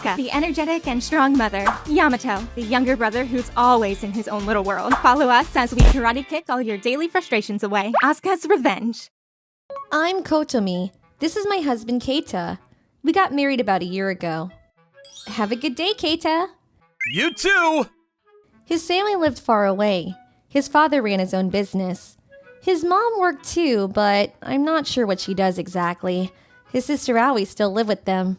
Asuka, the energetic and strong mother. Yamato, the younger brother who's always in his own little world. Follow us as we karate kick all your daily frustrations away. Asuka's revenge. I'm Kotomi. This is my husband, Keita. We got married about a year ago. Have a good day, Keita. You too! His family lived far away. His father ran his own business. His mom worked too, but I'm not sure what she does exactly. His sister Aoi still lived with them.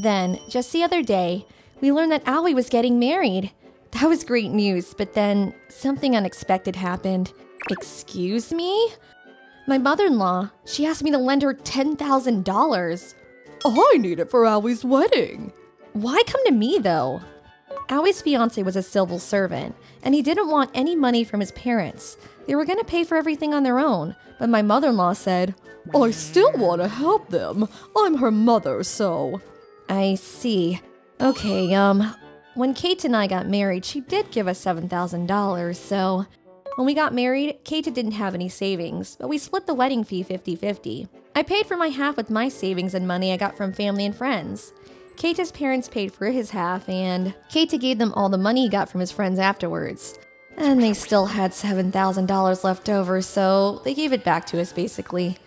Then, just the other day, we learned that Aoi was getting married. That was great news, but then something unexpected happened. Excuse me? My mother-in-law, she asked me to lend her $10,000. I need it for Aoi's wedding. Why come to me, though? Aoi's fiancé was a civil servant, and he didn't want any money from his parents. They were going to pay for everything on their own, but my mother-in-law said, I still want to help them. I'm her mother, so... I see. Okay, when Kate and I got married, she did give us $7,000, so... When we got married, Kate didn't have any savings, but we split the wedding fee 50-50. I paid for my half with my savings and money I got from family and friends. Kate's parents paid for his half, and Kate gave them all the money he got from his friends afterwards. And they still had $7,000 left over, so they gave it back to us, basically.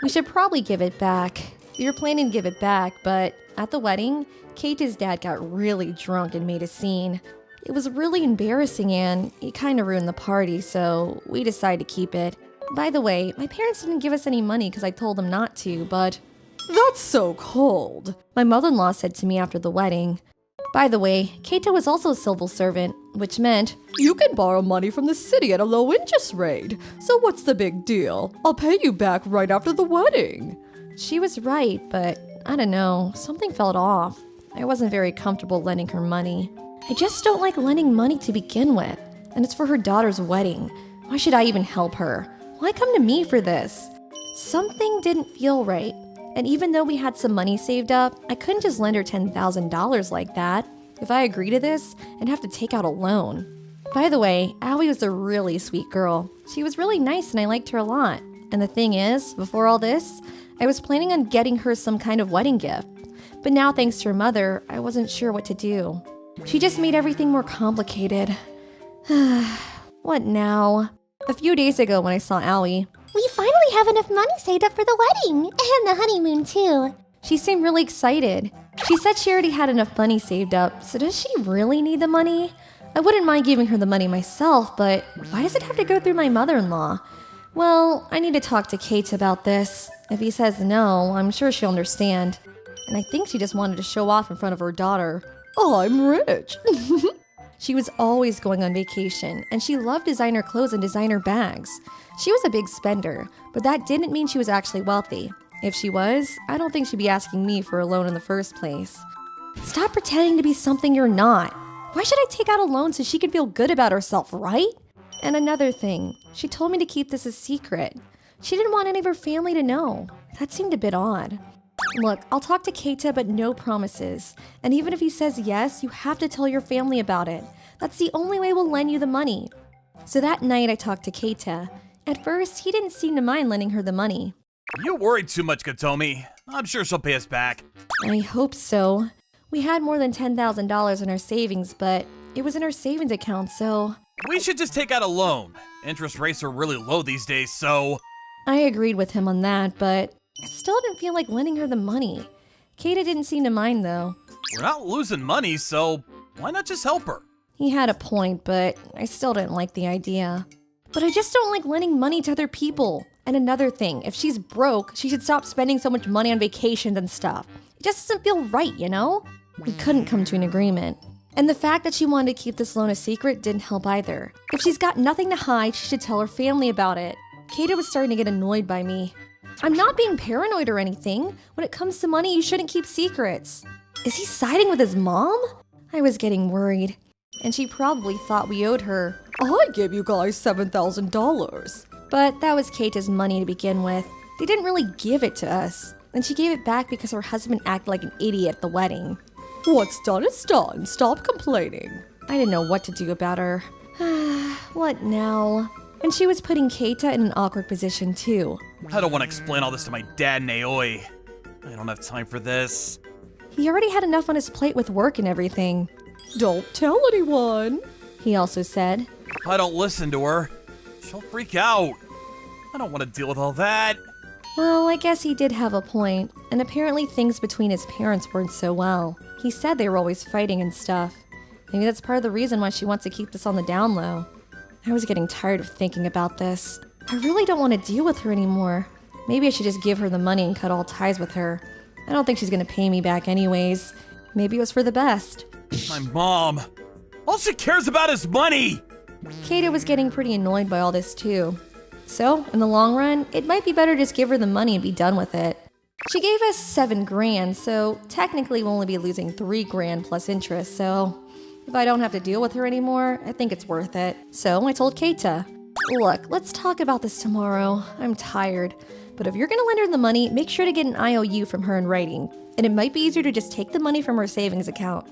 We should probably give it back. We were planning to give it back, but at the wedding, Kate's dad got really drunk and made a scene. It was really embarrassing and it kind of ruined the party, so we decided to keep it. By the way, my parents didn't give us any money because I told them not to, but... That's so cold, my mother-in-law said to me after the wedding. By the way, Keita was also a civil servant, which meant... You can borrow money from the city at a low interest rate, so what's the big deal? I'll pay you back right after the wedding. She was right, but I don't know, something felt off. I wasn't very comfortable lending her money. I just don't like lending money to begin with, and it's for her daughter's wedding. Why should I even help her? Why come to me for this? Something didn't feel right, and even though we had some money saved up, I couldn't just lend her $10,000 like that. If I agree to this, I'd have to take out a loan. By the way, Aoi was a really sweet girl. She was really nice and I liked her a lot. And the thing is, before all this, I was planning on getting her some kind of wedding gift. But now, thanks to her mother, I wasn't sure what to do. She just made everything more complicated. What now? A few days ago when I saw Aoi, we finally have enough money saved up for the wedding, and the honeymoon too. She seemed really excited. She said she already had enough money saved up, so does she really need the money? I wouldn't mind giving her the money myself, but why does it have to go through my mother-in-law? Well, I need to talk to Kate about this. If he says no, I'm sure she'll understand. And I think she just wanted to show off in front of her daughter. I'm rich. She was always going on vacation, and she loved designer clothes and designer bags. She was a big spender, but that didn't mean she was actually wealthy. If she was, I don't think she'd be asking me for a loan in the first place. Stop pretending to be something you're not. Why should I take out a loan so she can feel good about herself, right? And another thing, she told me to keep this a secret. She didn't want any of her family to know. That seemed a bit odd. Look, I'll talk to Keita, but no promises. And even if he says yes, you have to tell your family about it. That's the only way we'll lend you the money. So that night I talked to Keita. At first, he didn't seem to mind lending her the money. You worried too much, Kotomi. I'm sure she'll pay us back. I hope so. We had more than $10,000 in our savings, but it was in our savings account, so... We should just take out a loan. Interest rates are really low these days, so... I agreed with him on that, but I still didn't feel like lending her the money. Keita didn't seem to mind, though. We're not losing money, so why not just help her? He had a point, but I still didn't like the idea. But I just don't like lending money to other people. And another thing, if she's broke, she should stop spending so much money on vacations and stuff. It just doesn't feel right, you know? We couldn't come to an agreement. And the fact that she wanted to keep this loan a secret didn't help either. If she's got nothing to hide, she should tell her family about it. Keita was starting to get annoyed by me. I'm not being paranoid or anything. When it comes to money, you shouldn't keep secrets. Is he siding with his mom? I was getting worried. And she probably thought we owed her. I gave you guys $7,000. But that was Keita's money to begin with. They didn't really give it to us. And she gave it back because her husband acted like an idiot at the wedding. What's done is done. Stop complaining. I didn't know what to do about her. What now? And she was putting Keita in an awkward position too. I don't want to explain all this to my dad and Aoi. I don't have time for this. He already had enough on his plate with work and everything. Don't tell anyone. He also said. If I don't listen to her, she'll freak out. I don't want to deal with all that. Well, I guess he did have a point, and apparently things between his parents weren't so well. He said they were always fighting and stuff. Maybe that's part of the reason why she wants to keep this on the down low. I was getting tired of thinking about this. I really don't want to deal with her anymore. Maybe I should just give her the money and cut all ties with her. I don't think she's gonna pay me back anyways. Maybe it was for the best. My mom. All she cares about is money. Kata was getting pretty annoyed by all this too. So, in the long run, it might be better to just give her the money and be done with it. She gave us $7 grand, so technically we'll only be losing $3 grand plus interest, so if I don't have to deal with her anymore, I think it's worth it. So I told Keita, look, let's talk about this tomorrow. I'm tired, but if you're gonna lend her the money, make sure to get an IOU from her in writing, and it might be easier to just take the money from her savings account.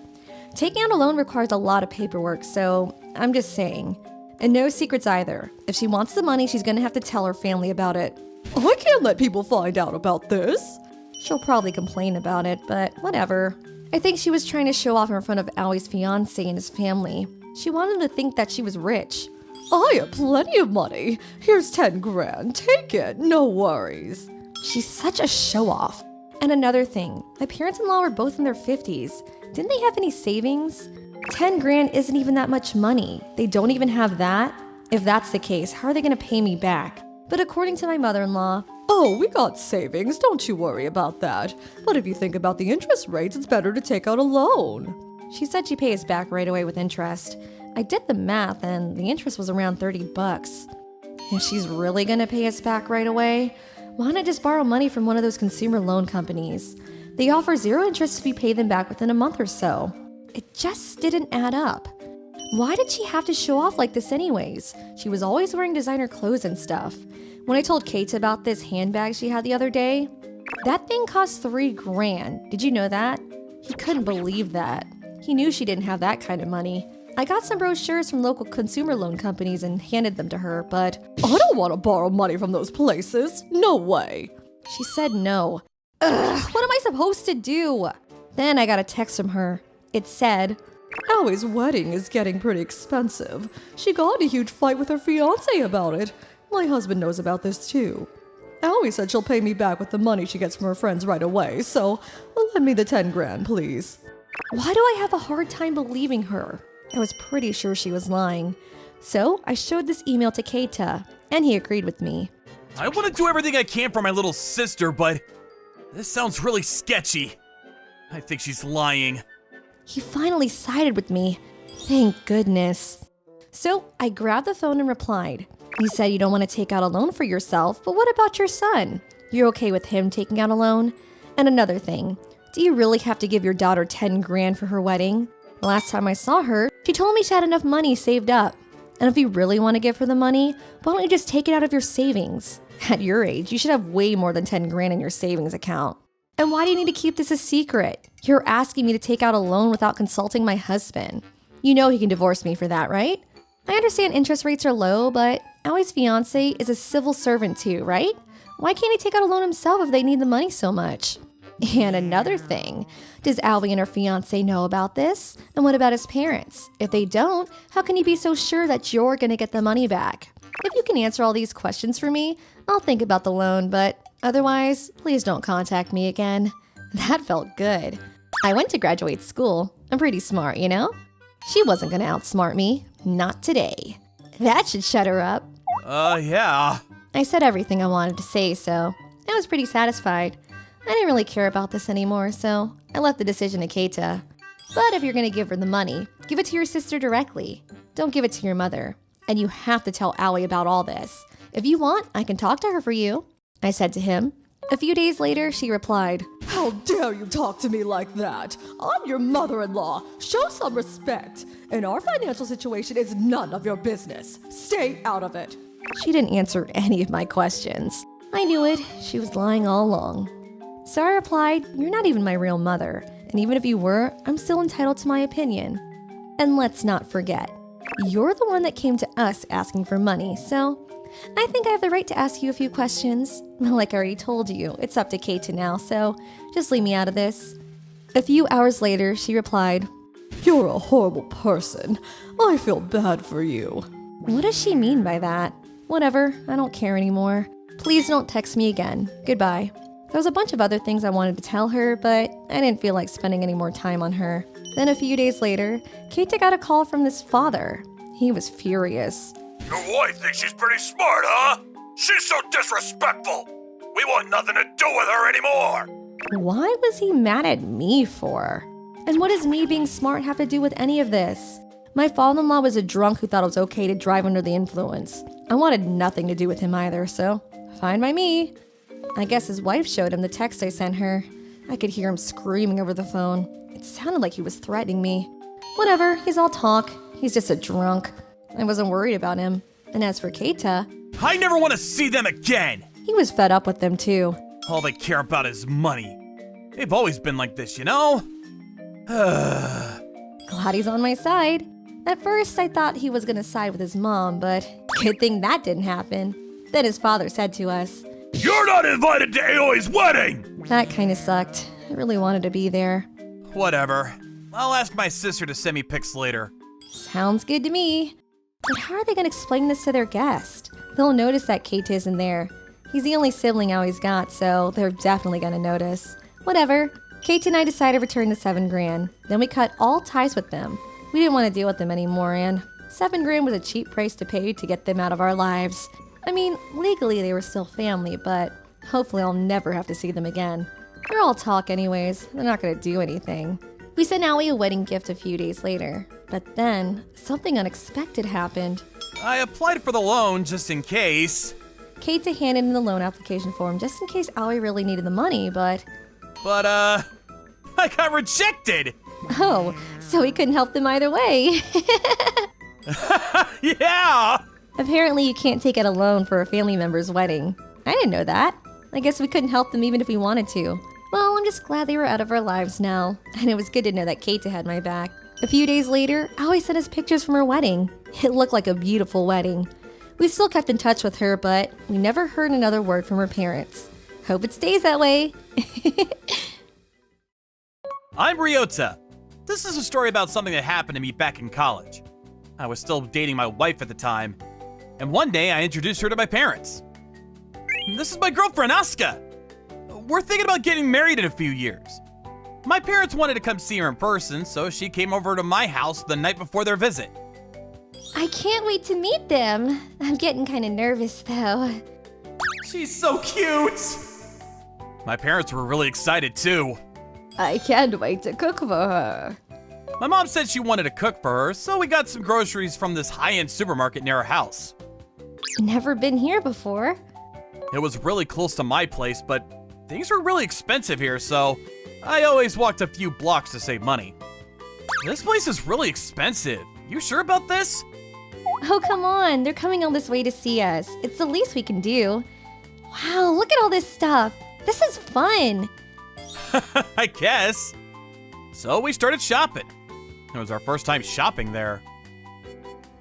Taking out a loan requires a lot of paperwork, so I'm just saying. And no secrets either. If she wants the money, she's gonna have to tell her family about it. I can't let people find out about this. She'll probably complain about it, but whatever. I think she was trying to show off in front of Aoi's fiancé and his family. She wanted him to think that she was rich. I have plenty of money. Here's 10 grand. Take it. No worries. She's such a show-off. And another thing, my parents-in-law were both in their 50s. Didn't they have any savings? 10 grand isn't even that much money. They don't even have that? If that's the case, how are they gonna pay me back? But according to my mother-in-law, Oh, we got savings. Don't you worry about that. But if you think about the interest rates, it's better to take out a loan. she said she'd pay us back right away with interest. I did the math and the interest was around $30. If she's really gonna pay us back right away, why not just borrow money from one of those consumer loan companies? They offer 0 interest if you pay them back within a month or so. It just didn't add up. Why did she have to show off like this anyways? She was always wearing designer clothes and stuff. When I told Kate about this handbag she had the other day, that thing cost $3 grand. Did you know that? He couldn't believe that. He knew she didn't have that kind of money. I got some brochures from local consumer loan companies and handed them to her, but I don't want to borrow money from those places. No way. she said no. Ugh, what am I supposed to do? Then I got a text from her. It said, Aoi's wedding is getting pretty expensive. She got in a huge fight with her fiancé about it. My husband knows about this too. Aoi said she'll pay me back with the money she gets from her friends right away, so lend me the 10 grand, please. why do I have a hard time believing her? I was pretty sure she was lying. So I showed this email to Keita, and he agreed with me. I want to do everything I can for my little sister, but this sounds really sketchy. I think she's lying. He finally sided with me. Thank goodness. So I grabbed the phone and replied. You said you don't want to take out a loan for yourself, but what about your son? You're okay with him taking out a loan? And another thing, do you really have to give your daughter 10 grand for her wedding? The last time I saw her, she told me she had enough money saved up. And if you really want to give her the money, why don't you just take it out of your savings? At your age, you should have way more than 10 grand in your savings account. And why do you need to keep this a secret? You're asking me to take out a loan without consulting my husband. You know he can divorce me for that, right? I understand interest rates are low, but Aoi's fiance is a civil servant too, right? Why can't he take out a loan himself if they need the money so much? And another thing, does Aoi and her fiance know about this? And what about his parents? If they don't, how can you be so sure that you're gonna get the money back? If you can answer all these questions for me, I'll think about the loan, but otherwise, please don't contact me again. That felt good. I went to graduate school. I'm pretty smart, you know? She wasn't gonna outsmart me. Not today. That should shut her up. Yeah. I said everything I wanted to say, so I was pretty satisfied. I didn't really care about this anymore, so I left the decision to Keita. But if you're gonna give her the money, give it to your sister directly. Don't give it to your mother. And you have to tell Aoi about all this. If you want, I can talk to her for you, I said to him. A few days later, she replied, How dare you talk to me like that? I'm your mother-in-law. Show some respect. And our financial situation is none of your business. Stay out of it. She didn't answer any of my questions. I knew it. She was lying all along. So I replied, You're not even my real mother. And even if you were, I'm still entitled to my opinion. And let's not forget, you're the one that came to us asking for money, so I think I have the right to ask you a few questions. Like I already told you, it's up to Keita now, so just leave me out of this. A few hours later, she replied, You're a horrible person. I feel bad for you. "What does she mean by that? Whatever, I don't care anymore. Please don't text me again. Goodbye." There was a bunch of other things I wanted to tell her, but I didn't feel like spending any more time on her. Then a few days later, Keita got a call from his father. He was furious. Your wife thinks she's pretty smart, huh? She's so disrespectful. We want nothing to do with her anymore. Why was he mad at me for? And what does me being smart have to do with any of this? My father-in-law was a drunk who thought it was okay to drive under the influence. I wanted nothing to do with him either, so fine by me. I guess his wife showed him the text I sent her. I could hear him screaming over the phone. It sounded like he was threatening me. Whatever, he's all talk. He's just a drunk. I wasn't worried about him. And as for Keita, I never want to see them again. he was fed up with them too. All they care about is money. They've always been like this, you know? Glad he's on my side. At first, I thought he was gonna side with his mom, but good thing that didn't happen. Then his father said to us, You're not invited to Aoi's wedding! that kinda sucked. I really wanted to be there. Whatever. I'll ask my sister to send me pics later. Sounds good to me. But how are they gonna explain this to their guest? They'll notice that Keita isn't there. He's the only sibling Aoi's got, so they're definitely gonna notice. Whatever. Keita and I decided to return the $7,000. Then we cut all ties with them. We didn't want to deal with them anymore, and $7,000 was a cheap price to pay to get them out of our lives. I mean, legally they were still family, but hopefully I'll never have to see them again. They're all talk anyways. They're not gonna do anything. We sent Aoi a wedding gift a few days later, but then something unexpected happened. I applied for the loan just in case. Keita handed in the loan application form just in case Aoi really needed the money, but I got rejected! oh, so he couldn't help them either way. Yeah! Apparently you can't take out a loan for a family member's wedding. I didn't know that. I guess we couldn't help them even if we wanted to. Well, I'm just glad they were out of our lives now, and it was good to know that Keita had my back. A few days later, Aoi sent us pictures from her wedding. It looked like a beautiful wedding. We still kept in touch with her, but we never heard another word from her parents. Hope it stays that way. I'm Ryota. This is a story about something that happened to me back in college. I was still dating my wife at the time, and one day I introduced her to my parents. This is my girlfriend, Aska. We're thinking about getting married in a few years. My parents wanted to come see her in person, so she came over to my house the night before their visit. I can't wait to meet them. I'm getting kind of nervous though. She's so cute! My parents were really excited too. I can't wait to cook for her. My mom said she wanted to cook for her, so we got some groceries from this high-end supermarket near our house. Never been here before. It was really close to my place, but things were really expensive here, so I always walked a few blocks to save money. This place is really expensive. You sure about this? Oh, come on. They're coming all this way to see us. It's the least we can do. Wow, look at all this stuff. This is fun. I guess. So we started shopping. It was our first time shopping there.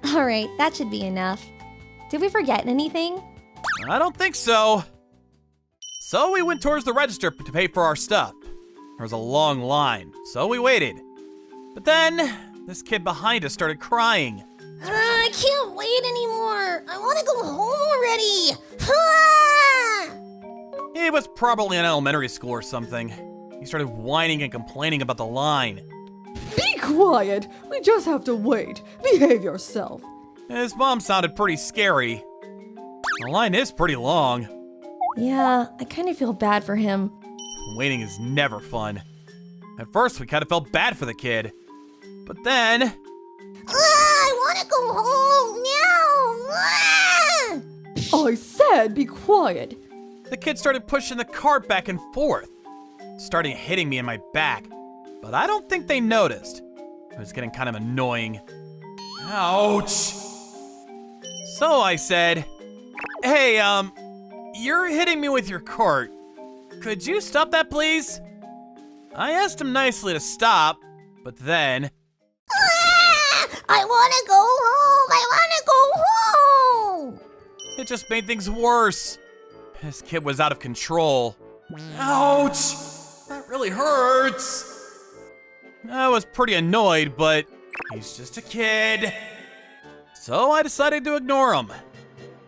All right, that should be enough. Did we forget anything? I don't think so. So we went towards the register to pay for our stuff. There was a long line, so we waited. But then, this kid behind us started crying. I can't wait anymore. I want to go home already. He was probably in elementary school or something. He started whining and complaining about the line. Be quiet. We just have to wait. Behave yourself. His mom sounded pretty scary. The line is pretty long. Yeah, I kind of feel bad for him. Waiting is never fun. At first, we kind of felt bad for the kid. But then, I want to go home now. I said be quiet. the kid started pushing the cart back and forth, starting hitting me in my back. But I don't think they noticed. It was getting kind of annoying. Ouch! So I said, Hey, you're hitting me with your cart. Could you stop that, please? I asked him nicely to stop, but then, I want to go home. I want to go home. it just made things worse. This kid was out of control. Ouch! That really hurts. I was pretty annoyed, but he's just a kid. So I decided to ignore him.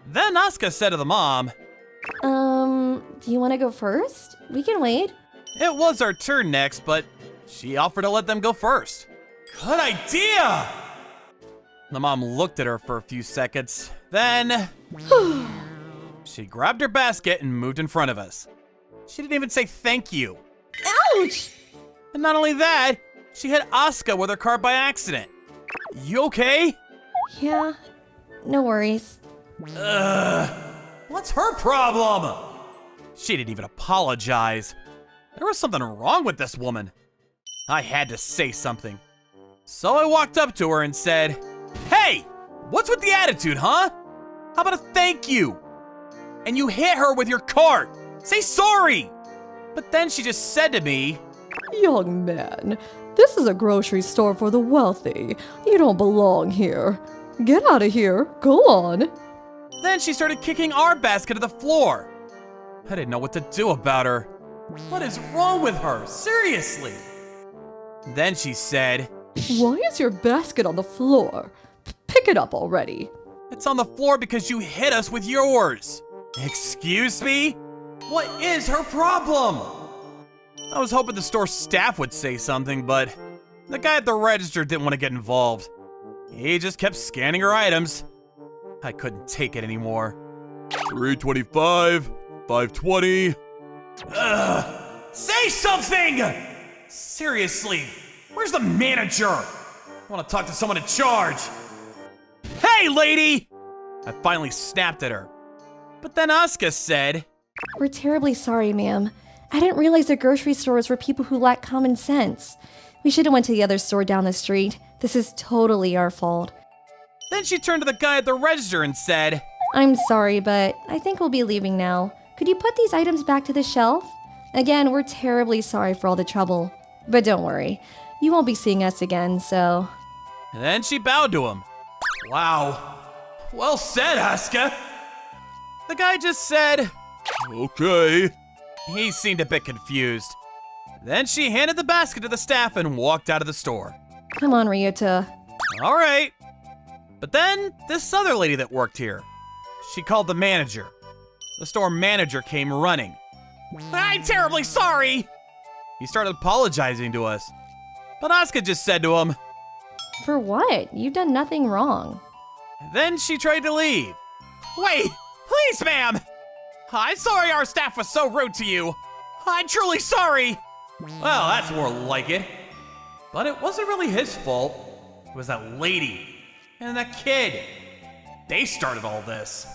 Then Asuka said to the mom, Do you want to go first? We can wait. it was our turn next, but she offered to let them go first. Good idea! The mom looked at her for a few seconds, then she grabbed her basket and moved in front of us. She didn't even say thank you. Ouch! And not only that, she hit Asuka with her car by accident. You okay? Yeah, no worries. What's her problem? She didn't even apologize. There was something wrong with this woman. I had to say something. So I walked up to her and said, "Hey, what's with the attitude, huh? How about a thank you? And you hit her with your cart. Say sorry." But then she just said to me, Young man, this is a grocery store for the wealthy. You don't belong here. Get out of here. Go on. then she started kicking our basket to the floor. I didn't know what to do about her. What is wrong with her? Seriously. Then she said, Why is your basket on the floor? Pick it up already. "It's on the floor because you hit us with yours." Excuse me? What is her problem? I was hoping the store staff would say something, but the guy at the register didn't want to get involved. He just kept scanning her items. I couldn't take it anymore. 325, 520. Say something! Seriously, where's the manager? I want to talk to someone in charge. Hey, lady! I finally snapped at her. But then Asuka said, We're terribly sorry, ma'am. I didn't realize the grocery store was for people who lack common sense. We should have went to the other store down the street. This is totally our fault. Then she turned to the guy at the register and said, I'm sorry, but I think we'll be leaving now. Could you put these items back to the shelf? Again, we're terribly sorry for all the trouble. But don't worry, you won't be seeing us again, so... and then she bowed to him. Wow. Well said, Aska. The guy just said, okay. He seemed a bit confused. Then she handed the basket to the staff and walked out of the store. Come on, Ryota. All right. But then this other lady that worked here, she called the manager. The store manager came running. I'm terribly sorry. He started apologizing to us. But Asuka just said to him, For what? You've done nothing wrong. then she tried to leave. Wait, please, ma'am. I'm sorry our staff was so rude to you. I'm truly sorry. Well, that's more like it. But it wasn't really his fault. It was that lady and that kid. They started all this.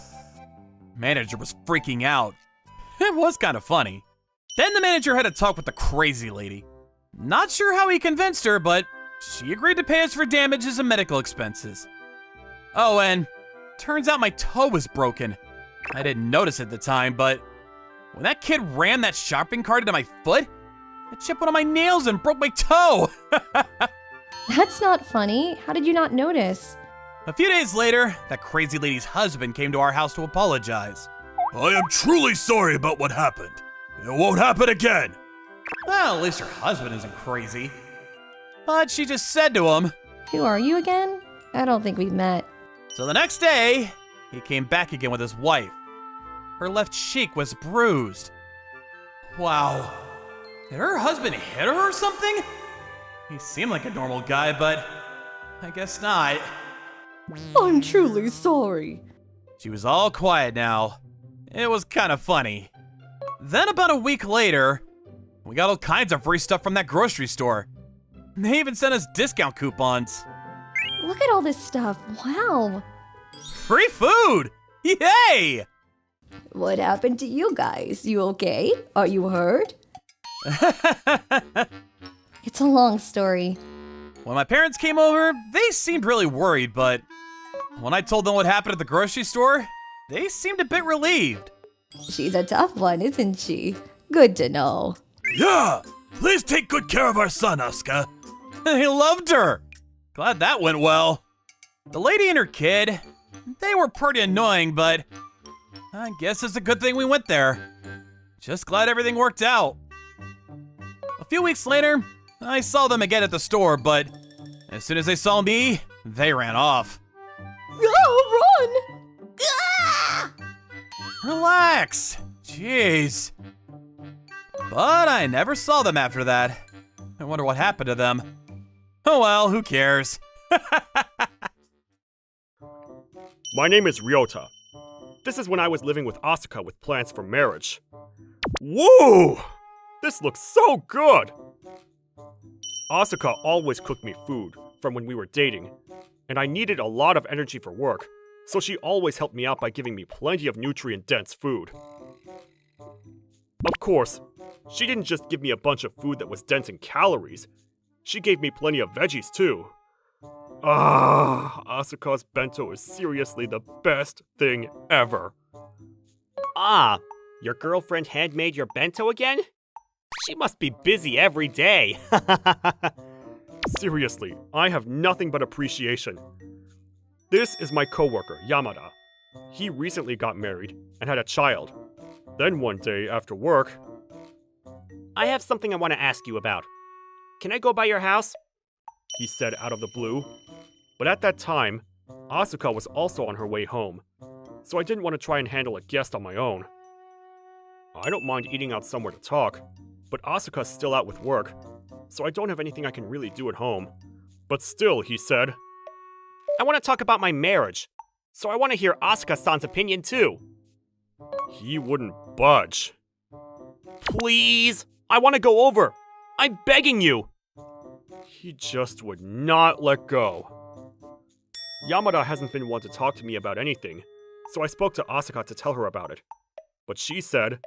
Manager was freaking out. It was kind of funny. Then the manager had to talk with the crazy lady. Not sure how he convinced her, but she agreed to pay us for damages and medical expenses. Oh, and turns out my toe was broken. I didn't notice at the time, but when that kid rammed that shopping cart into my foot, it chipped one of my nails and broke my toe. That's not funny. How did you not notice? A few days later, that crazy lady's husband came to our house to apologize. I am truly sorry about what happened. It won't happen again. Well, at least her husband isn't crazy. But she just said to him. Who are you again? I don't think we've met. So the next day, he came back again with his wife. Her left cheek was bruised. Wow. Did her husband hit her or something? He seemed like a normal guy, but I guess not. I'm truly sorry. She was all quiet now. It was kind of funny. Then about a week later, we got all kinds of free stuff from that grocery store. They even sent us discount coupons. Look at all this stuff. Wow. Free food! Yay! What happened to you guys? You okay? Are you hurt? It's a long story. When my parents came over, they seemed really worried, but when I told them what happened at the grocery store, they seemed a bit relieved. She's a tough one, isn't she? Good to know. Yeah! Please take good care of our son, Asuka. He loved her. Glad that went well. The lady and her kid, they were pretty annoying, but I guess it's a good thing we went there. Just glad everything worked out. A few weeks later, I saw them again at the store, but as soon as they saw me, they ran off. Oh, run! Ah! Relax. Jeez. But I never saw them after that. I wonder what happened to them. Oh well, who cares? My name is Ryota. This is when I was living with Asuka with plans for marriage. Woo! This looks so good! Asuka always cooked me food from when we were dating, and I needed a lot of energy for work, so she always helped me out by giving me plenty of nutrient-dense food. Of course, she didn't just give me a bunch of food that was dense in calories, she gave me plenty of veggies too. Asuka's bento is seriously the best thing ever. Ah, your girlfriend handmade your bento again? She must be busy every day. Seriously, I have nothing but appreciation. This is my coworker, Yamada. He recently got married and had a child. Then one day after work, I have something I want to ask you about. Can I go by your house? he said out of the blue. But at that time, Asuka was also on her way home, so I didn't want to try and handle a guest on my own. I don't mind eating out somewhere to talk, but Asuka's still out with work, so I don't have anything I can really do at home. But still, he said, I want to talk about my marriage, so I want to hear Asuka-san's opinion too. he wouldn't budge. Please, I want to go over. I'm begging you. He just would not let go. Yamada hasn't been one to talk to me about anything, so I spoke to Asuka to tell her about it. But she said,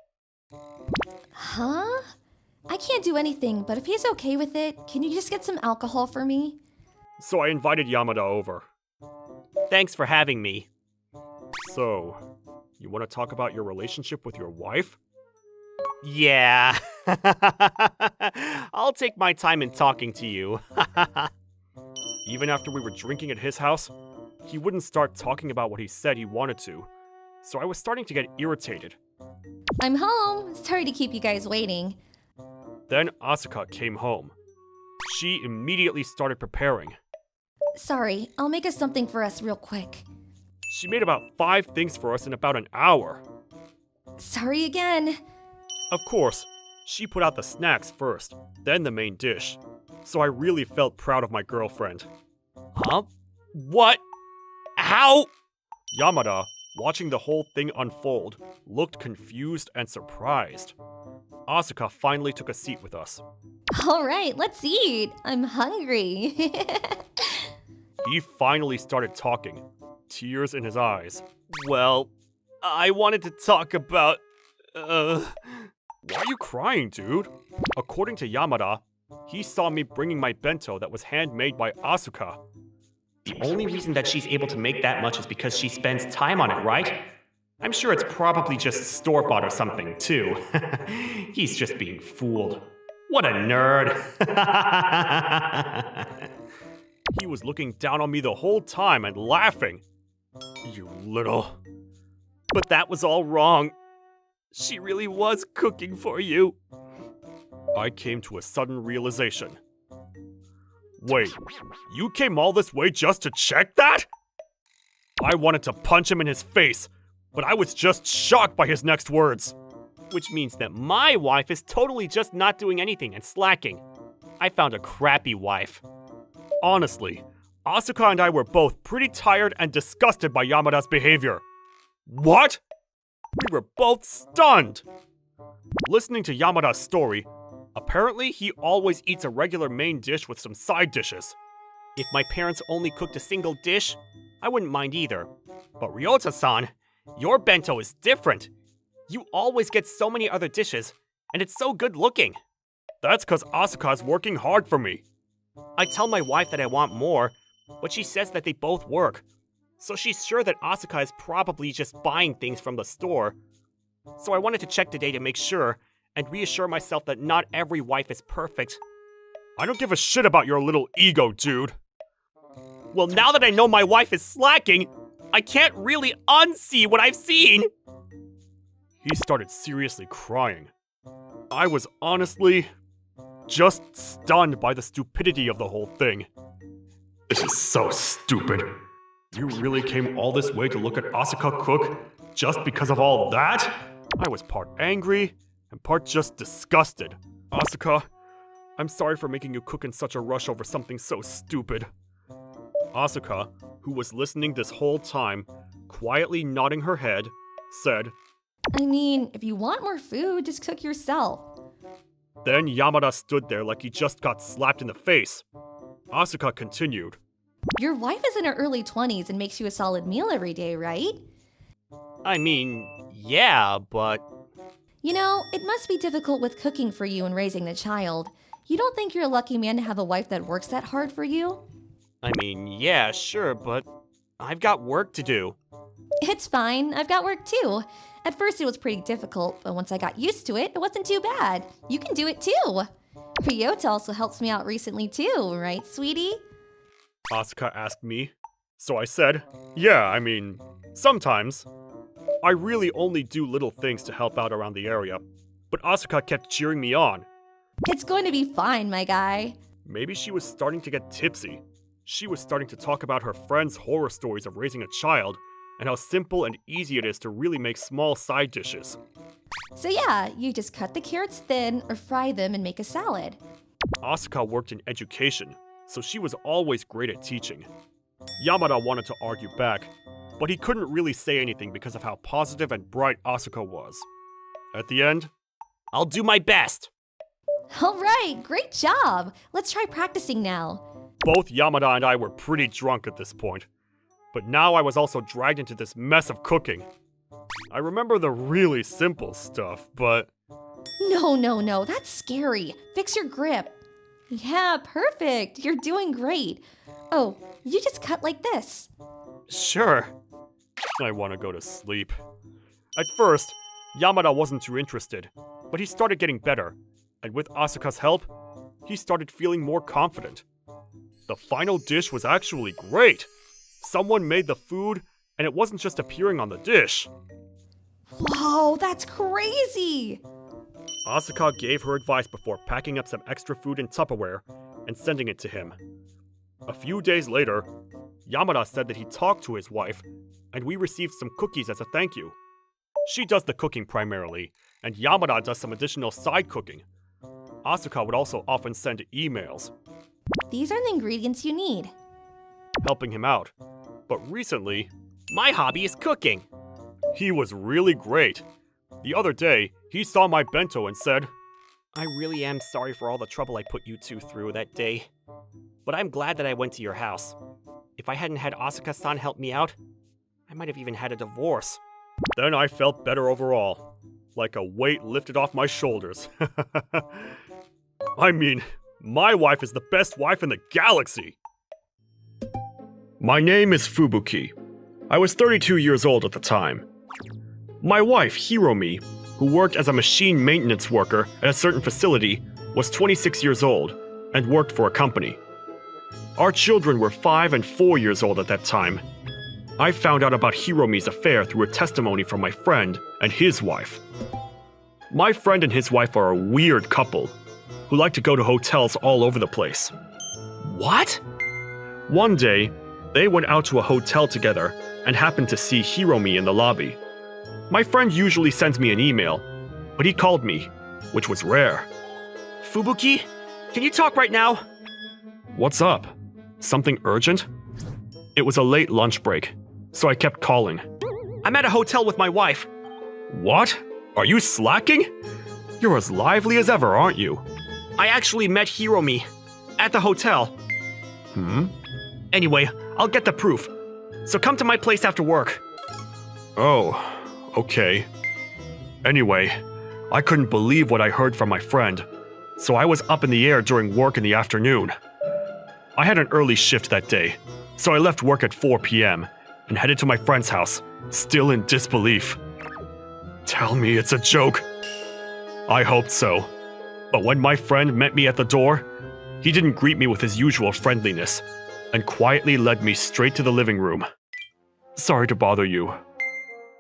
Huh? I can't do anything, but if he's okay with it, can you just get some alcohol for me? so I invited Yamada over. Thanks for having me. So, you want to talk about your relationship with your wife? Yeah. I'll take my time in talking to you. Even after we were drinking at his house, he wouldn't start talking about what he said he wanted to, so I was starting to get irritated. I'm home. Sorry to keep you guys waiting. Then Asuka came home. She immediately started preparing. Sorry, I'll make us something for us real quick. She made about 5 things for us in about an hour. Sorry again. Of course, she put out the snacks first, then the main dish. So I really felt proud of my girlfriend. Huh? What? How? Yamada, watching the whole thing unfold, looked confused and surprised. Asuka finally took a seat with us. All right, let's eat. I'm hungry. He finally started talking, tears in his eyes. Well, I wanted to talk about, Why are you crying, dude? According to Yamada, he saw me bringing my bento that was handmade by Asuka. The only reason that she's able to make that much is because she spends time on it, right? I'm sure it's probably just store-bought or something, too. He's just being fooled. What a nerd. He was looking down on me the whole time and laughing. You little... But that was all wrong. She really was cooking for you. I came to a sudden realization. Wait, you came all this way just to check that? I wanted to punch him in his face, but I was just shocked by his next words. Which means that my wife is totally just not doing anything and slacking. I found a crappy wife. Honestly, Asuka and I were both pretty tired and disgusted by Yamada's behavior. What? We were both stunned. Listening to Yamada's story, apparently he always eats a regular main dish with some side dishes. If my parents only cooked a single dish, I wouldn't mind either. But Ryota-san, your bento is different. You always get so many other dishes, and it's so good looking. That's cause Asuka's working hard for me. I tell my wife that I want more, but she says that they both work. So she's sure that Asuka is probably just buying things from the store. So I wanted to check today to make sure, and reassure myself that not every wife is perfect. I don't give a shit about your little ego, dude. Well, now that I know my wife is slacking, I can't really unsee what I've seen. He started seriously crying. I was honestly... just stunned by the stupidity of the whole thing. This is so stupid. You really came all this way to look at Asuka cook just because of all that? I was part angry and part just disgusted. Asuka, I'm sorry for making you cook in such a rush over something so stupid. Asuka, who was listening this whole time, quietly nodding her head, said, I mean, if you want more food, just cook yourself. Then Yamada stood there like he just got slapped in the face. Asuka continued, Your wife is in her early 20s and makes you a solid meal every day, right? I mean, yeah, but You know, it must be difficult with cooking for you and raising the child. You don't think you're a lucky man to have a wife that works that hard for you? I mean, yeah, sure, but I've got work to do. It's fine, I've got work too. At first it was pretty difficult, but once I got used to it, it wasn't too bad. You can do it too. Ryota also helps me out recently too, right, sweetie? Asuka asked me. So I said, yeah, I mean, sometimes. I really only do little things to help out around the area, but Asuka kept cheering me on. It's going to be fine, my guy. Maybe she was starting to get tipsy. She was starting to talk about her friends' horror stories of raising a child, and how simple and easy it is to really make small side dishes. So yeah, you just cut the carrots thin or fry them and make a salad. Asuka worked in education, so she was always great at teaching. Yamada wanted to argue back, but he couldn't really say anything because of how positive and bright Asuka was. At the end, I'll do my best. All right, great job. Let's try practicing now. both Yamada and I were pretty drunk at this point. But now I was also dragged into this mess of cooking. I remember the really simple stuff, but... No, that's scary. Fix your grip. Yeah, perfect. You're doing great. Oh, you just cut like this. Sure. I want to go to sleep. At first, Yamada wasn't too interested, but he started getting better, and with Asuka's help, he started feeling more confident. The final dish was actually great. Someone made the food, and it wasn't just appearing on the dish. Whoa, that's crazy! Asuka gave her advice before packing up some extra food in Tupperware and sending it to him. A few days later, Yamada said that he talked to his wife, and we received some cookies as a thank you. She does the cooking primarily, and Yamada does some additional side cooking. Asuka would also often send emails, These are the ingredients you need. helping him out. But recently, My hobby is cooking. he was really great. The other day, he saw my bento and said, I really am sorry for all the trouble I put you two through that day. But I'm glad that I went to your house. If I hadn't had Asuka-san help me out, I might have even had a divorce. Then I felt better overall. Like a weight lifted off my shoulders. I mean, my wife is the best wife in the galaxy! My name is Fubuki. I was 32 years old at the time. My wife, Hiromi, who worked as a machine maintenance worker at a certain facility, was 26 years old and worked for a company. Our children were 5 and 4 years old at that time. I found out about Hiromi's affair through a testimony from my friend and his wife. My friend and his wife are a weird couple who like to go to hotels all over the place. What? One day, they went out to a hotel together and happened to see Hiromi in the lobby. My friend usually sends me an email, but he called me, which was rare. Fubuki, can you talk right now? What's up? Something urgent? It was a late lunch break, so I kept calling. I'm at a hotel with my wife. What? Are you slacking? You're as lively as ever, aren't you? I actually met Hiromi at the hotel. Anyway, I'll get the proof. So come to my place after work. Oh, okay. Anyway, I couldn't believe what I heard from my friend, so I was up in the air during work in the afternoon. I had an early shift that day, so I left work at 4 p.m. and headed to my friend's house, still in disbelief. Tell me it's a joke. I hoped so. But when my friend met me at the door, he didn't greet me with his usual friendliness and quietly led me straight to the living room. Sorry to bother you.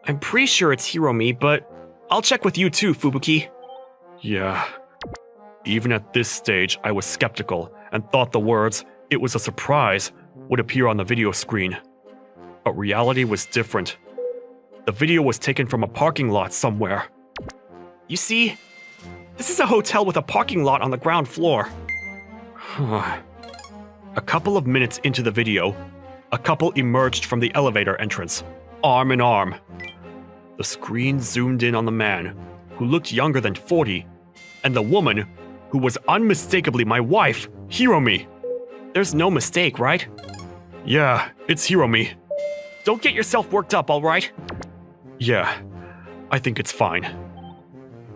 I'm pretty sure it's Hiromi, but I'll check with you too, Fubuki. Yeah. Even at this stage, I was skeptical and thought the words, "It was a surprise," would appear on the video screen. But reality was different. The video was taken from a parking lot somewhere. You see, this is a hotel with a parking lot on the ground floor. A couple of minutes into the video, a couple emerged from the elevator entrance, arm in arm. The screen zoomed in on the man, who looked younger than 40, and the woman, who was unmistakably my wife, Hiromi. There's no mistake, right? Yeah, it's Hiromi. Don't get yourself worked up, alright? Yeah, I think it's fine.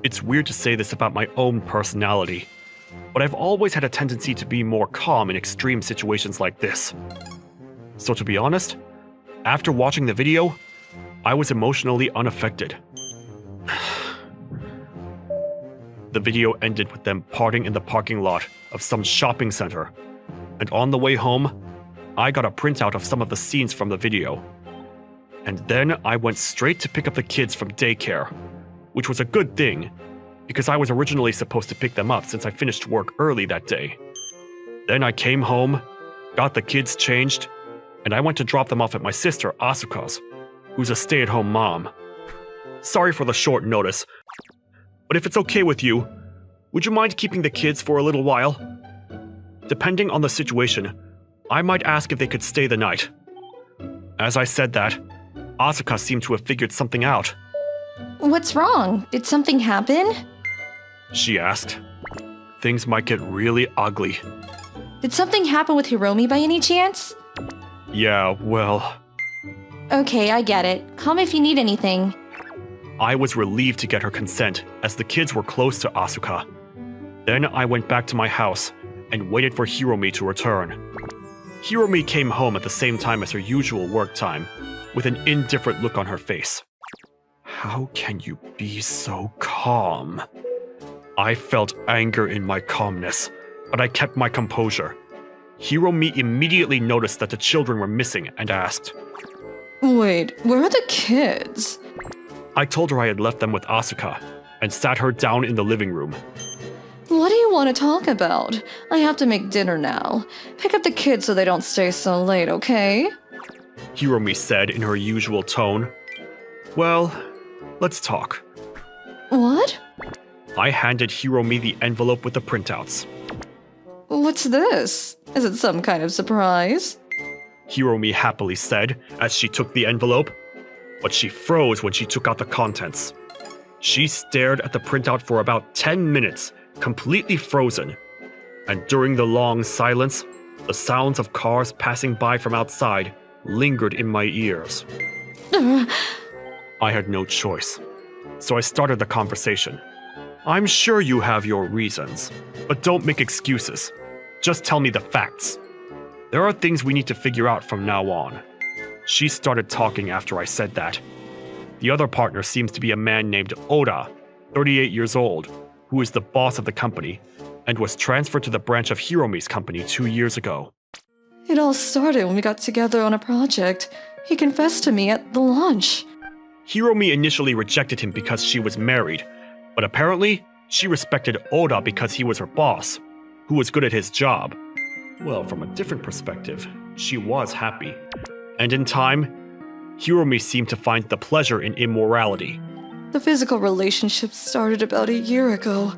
It's weird to say this about my own personality, but I've always had a tendency to be more calm in extreme situations like this. So to be honest, after watching the video, I was emotionally unaffected. The video ended with them parting in the parking lot of some shopping center, and on the way home, I got a printout of some of the scenes from the video. And then I went straight to pick up the kids from daycare, which was a good thing, because I was originally supposed to pick them up since I finished work early that day. Then I came home, got the kids changed, and I went to drop them off at my sister Asuka's, who's a stay-at-home mom. Sorry for the short notice, but if it's okay with you, would you mind keeping the kids for a little while? Depending on the situation, I might ask if they could stay the night. As I said that, Asuka seemed to have figured something out. What's wrong? Did something happen? She asked. Things might get really ugly. Did something happen with Hiromi by any chance? Yeah, well, Okay, I get it. Call me if you need anything. I was relieved to get her consent, as the kids were close to Asuka. Then I went back to my house and waited for Hiromi to return. Hiromi came home at the same time as her usual work time, with an indifferent look on her face. How can you be so calm? I felt anger in my calmness, but I kept my composure. Hiromi immediately noticed that the children were missing and asked. Wait, where are the kids? I told her I had left them with Asuka and sat her down in the living room. What do you want to talk about? I have to make dinner now. Pick up the kids so they don't stay so late, okay? Hiromi said in her usual tone. Well, let's talk. What? I handed Hiromi the envelope with the printouts. What's this? Is it some kind of surprise? Hiromi happily said as she took the envelope, but she froze when she took out the contents. She stared at the printout for about 10 minutes, completely frozen, and during the long silence, the sounds of cars passing by from outside lingered in my ears. I had no choice, so I started the conversation. I'm sure you have your reasons, but don't make excuses. Just tell me the facts. There are things we need to figure out from now on. She started talking after I said that. The other partner seems to be a man named Oda, 38 years old, who is the boss of the company, and was transferred to the branch of Hiromi's company 2 years ago. It all started when we got together on a project. He confessed to me at the lunch. Hiromi initially rejected him because she was married, but apparently she respected Oda because he was her boss, who was good at his job. Well, from a different perspective, she was happy. And in time, Hiromi seemed to find the pleasure in immorality. The physical relationship started about a year ago.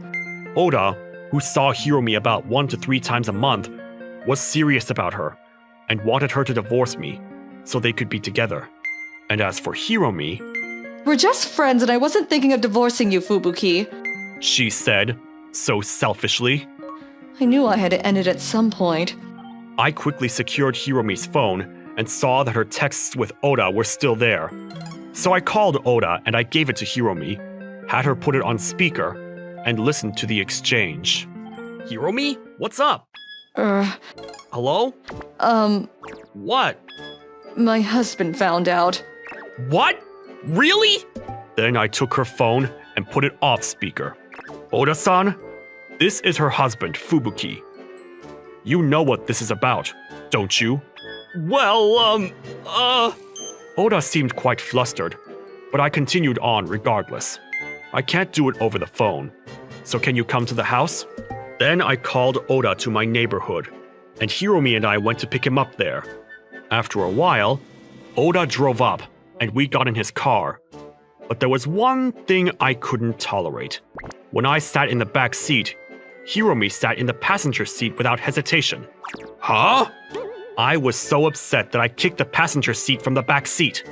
Oda, who saw Hiromi about 1 to 3 times a month, was serious about her and wanted her to divorce me so they could be together. And as for Hiromi, We're just friends and I wasn't thinking of divorcing you, Fubuki. she said, so selfishly. I knew I had to end it at some point. I quickly secured Hiromi's phone and saw that her texts with Oda were still there. So I called Oda and I gave it to Hiromi, had her put it on speaker, and listened to the exchange. Hiromi? What's up? Hello? What? My husband found out. What? Really? Then I took her phone and put it off speaker. Oda-san, this is her husband, Fubuki. You know what this is about, don't you? Well, Oda seemed quite flustered, but I continued on regardless. I can't do it over the phone, so can you come to the house? Then I called Oda to my neighborhood, and Hiromi and I went to pick him up there. After a while, Oda drove up, and we got in his car. But there was one thing I couldn't tolerate. When I sat in the back seat, Hiromi sat in the passenger seat without hesitation. Huh? I was so upset that I kicked the passenger seat from the back seat.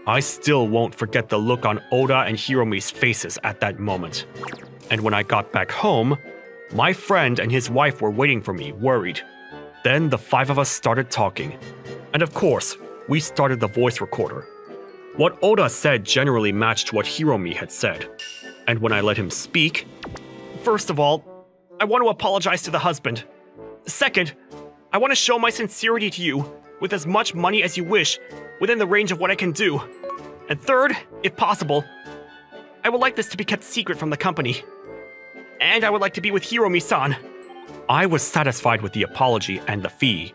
I still won't forget the look on Oda and Hiromi's faces at that moment. And when I got back home, my friend and his wife were waiting for me, worried. Then the 5 of us started talking. And of course, we started the voice recorder. What Oda said generally matched what Hiromi had said. And when I let him speak, first of all, I want to apologize to the husband. Second, I want to show my sincerity to you with as much money as you wish, within the range of what I can do. And third, if possible, I would like this to be kept secret from the company. And I would like to be with Hiromi-san. I was satisfied with the apology and the fee,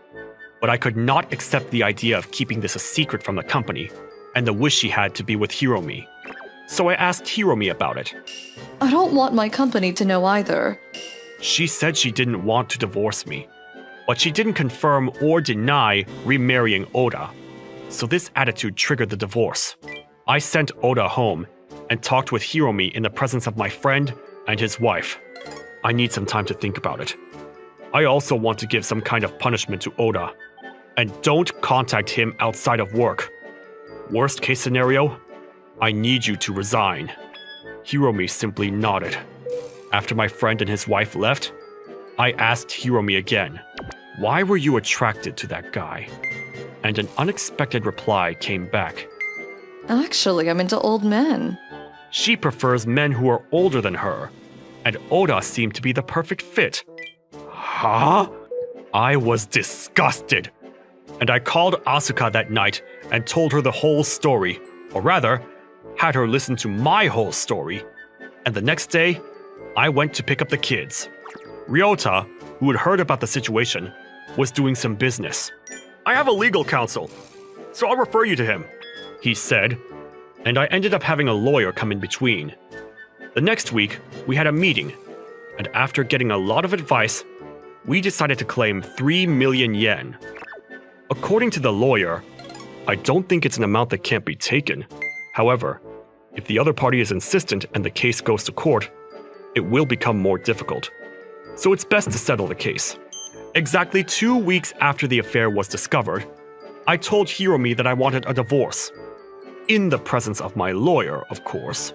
but I could not accept the idea of keeping this a secret from the company, and the wish she had to be with Hiromi. So I asked Hiromi about it. I don't want my company to know either. She said she didn't want to divorce me, but she didn't confirm or deny remarrying Oda. So this attitude triggered the divorce. I sent Oda home and talked with Hiromi in the presence of my friend and his wife. I need some time to think about it. I also want to give some kind of punishment to Oda. And don't contact him outside of work. Worst case scenario, I need you to resign. Hiromi simply nodded. After my friend and his wife left, I asked Hiromi again, "Why were you attracted to that guy?" And an unexpected reply came back. Actually, I'm into old men. She prefers men who are older than her, and Oda seemed to be the perfect fit. Huh? I was disgusted. And I called Asuka that night and told her the whole story, or rather, had her listen to my whole story. And the next day, I went to pick up the kids. Ryota, who had heard about the situation, was doing some business. "I have a legal counsel, so I'll refer you to him," he said, and I ended up having a lawyer come in between. The next week, we had a meeting, and after getting a lot of advice, we decided to claim 3 million yen. According to the lawyer, I don't think it's an amount that can't be taken. However, if the other party is insistent and the case goes to court, it will become more difficult. So it's best to settle the case. Exactly 2 weeks after the affair was discovered, I told Hiromi that I wanted a divorce. In the presence of my lawyer, of course.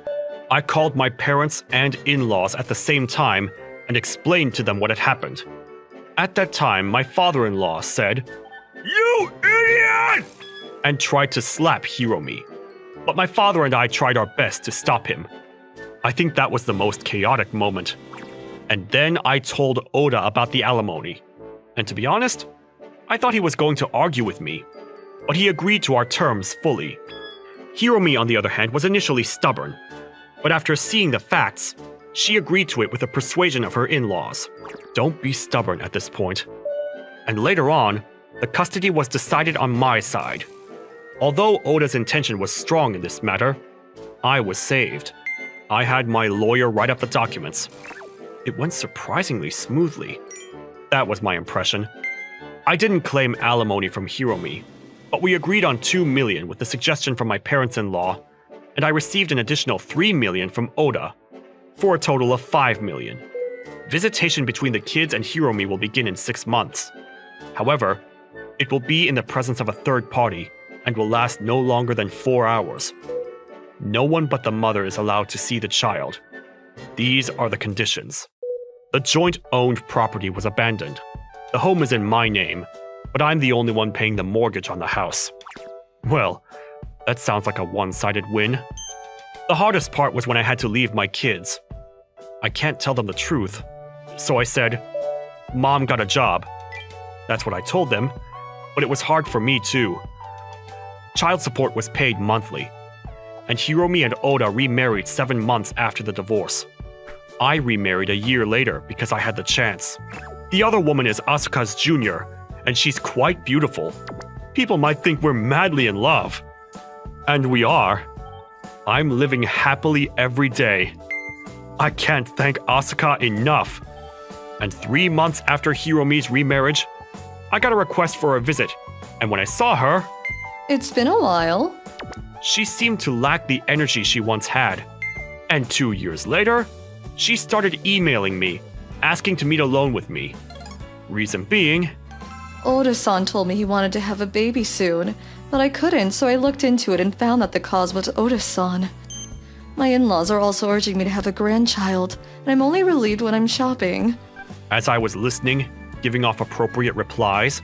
I called my parents and in-laws at the same time and explained to them what had happened. At that time, my father-in-law said, "You idiot!" and tried to slap Hiromi. But my father and I tried our best to stop him. I think that was the most chaotic moment. And then I told Oda about the alimony. And to be honest, I thought he was going to argue with me. But he agreed to our terms fully. Hiromi, on the other hand, was initially stubborn. But after seeing the facts, she agreed to it with the persuasion of her in-laws. Don't be stubborn at this point. And later on, the custody was decided on my side. Although Oda's intention was strong in this matter, I was saved. I had my lawyer write up the documents. It went surprisingly smoothly. That was my impression. I didn't claim alimony from Hiromi, but we agreed on 2 million with the suggestion from my parents-in-law, and I received an additional 3 million from Oda, for a total of 5 million. Visitation between the kids and Hiromi will begin in 6 months. However, it will be in the presence of a third party and will last no longer than 4 hours. No one but the mother is allowed to see the child. These are the conditions. The joint-owned property was abandoned. The home is in my name, but I'm the only one paying the mortgage on the house. Well, that sounds like a one-sided win. The hardest part was when I had to leave my kids. I can't tell them the truth, so I said, "Mom got a job." That's what I told them, but it was hard for me too. Child support was paid monthly, and Hiromi and Oda remarried 7 months after the divorce. I remarried a year later because I had the chance. The other woman is Asuka's junior, and she's quite beautiful. People might think we're madly in love. And we are. I'm living happily every day. I can't thank Asuka enough. And 3 months after Hiromi's remarriage, I got a request for a visit, and when I saw her, It's been a while. she seemed to lack the energy she once had. And 2 years later, she started emailing me, asking to meet alone with me. Reason being, Oda-san told me he wanted to have a baby soon, but I couldn't, so I looked into it and found that the cause was Oda-san. My in-laws are also urging me to have a grandchild, and I'm only relieved when I'm shopping. as I was listening, giving off appropriate replies,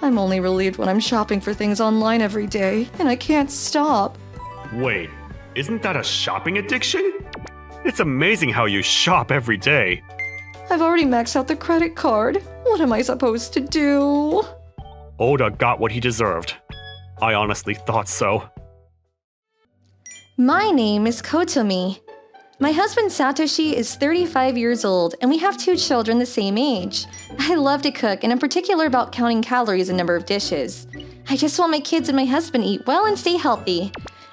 I'm only relieved when I'm shopping for things online every day, and I can't stop. wait, isn't that a shopping addiction? It's amazing how you shop every day. I've already maxed out the credit card. What am I supposed to do? Oda got what he deserved. I honestly thought so. My name is Kotomi. My husband Satoshi is 35 years old, and we have 2 children the same age. I love to cook, and I'm particular about counting calories and number of dishes. I just want my kids and my husband to eat well and stay healthy.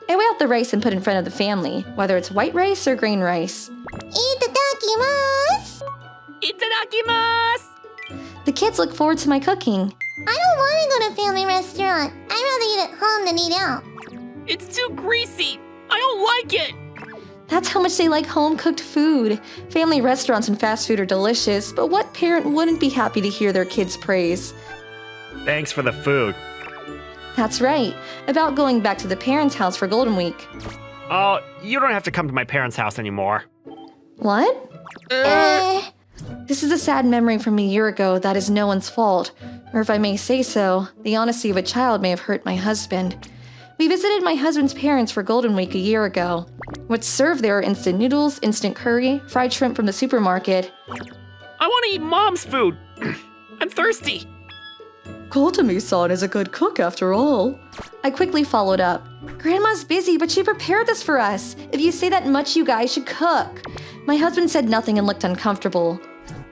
I weigh out the rice and put it in front of the family, whether it's white rice or grain rice. Itadakimasu! Itadakimasu! The kids look forward to my cooking. I don't want to go to a family restaurant. I'd rather eat at home than eat out. It's too greasy. I don't like it. That's how much they like home-cooked food. Family restaurants and fast food are delicious, but what parent wouldn't be happy to hear their kids' praise? Thanks for the food. That's right, about going back to the parents' house for Golden Week. Oh, you don't have to come to my parents' house anymore. What? This is a sad memory from a year ago that is no one's fault. Or if I may say so, the honesty of a child may have hurt my husband. We visited my husband's parents for Golden Week a year ago. What's served there are instant noodles, instant curry, fried shrimp from the supermarket. I want to eat Mom's food. I'm thirsty. Kotomi-san is a good cook after all. I quickly followed up. Grandma's busy, but she prepared this for us. If you say that much, you guys should cook. My husband said nothing and looked uncomfortable.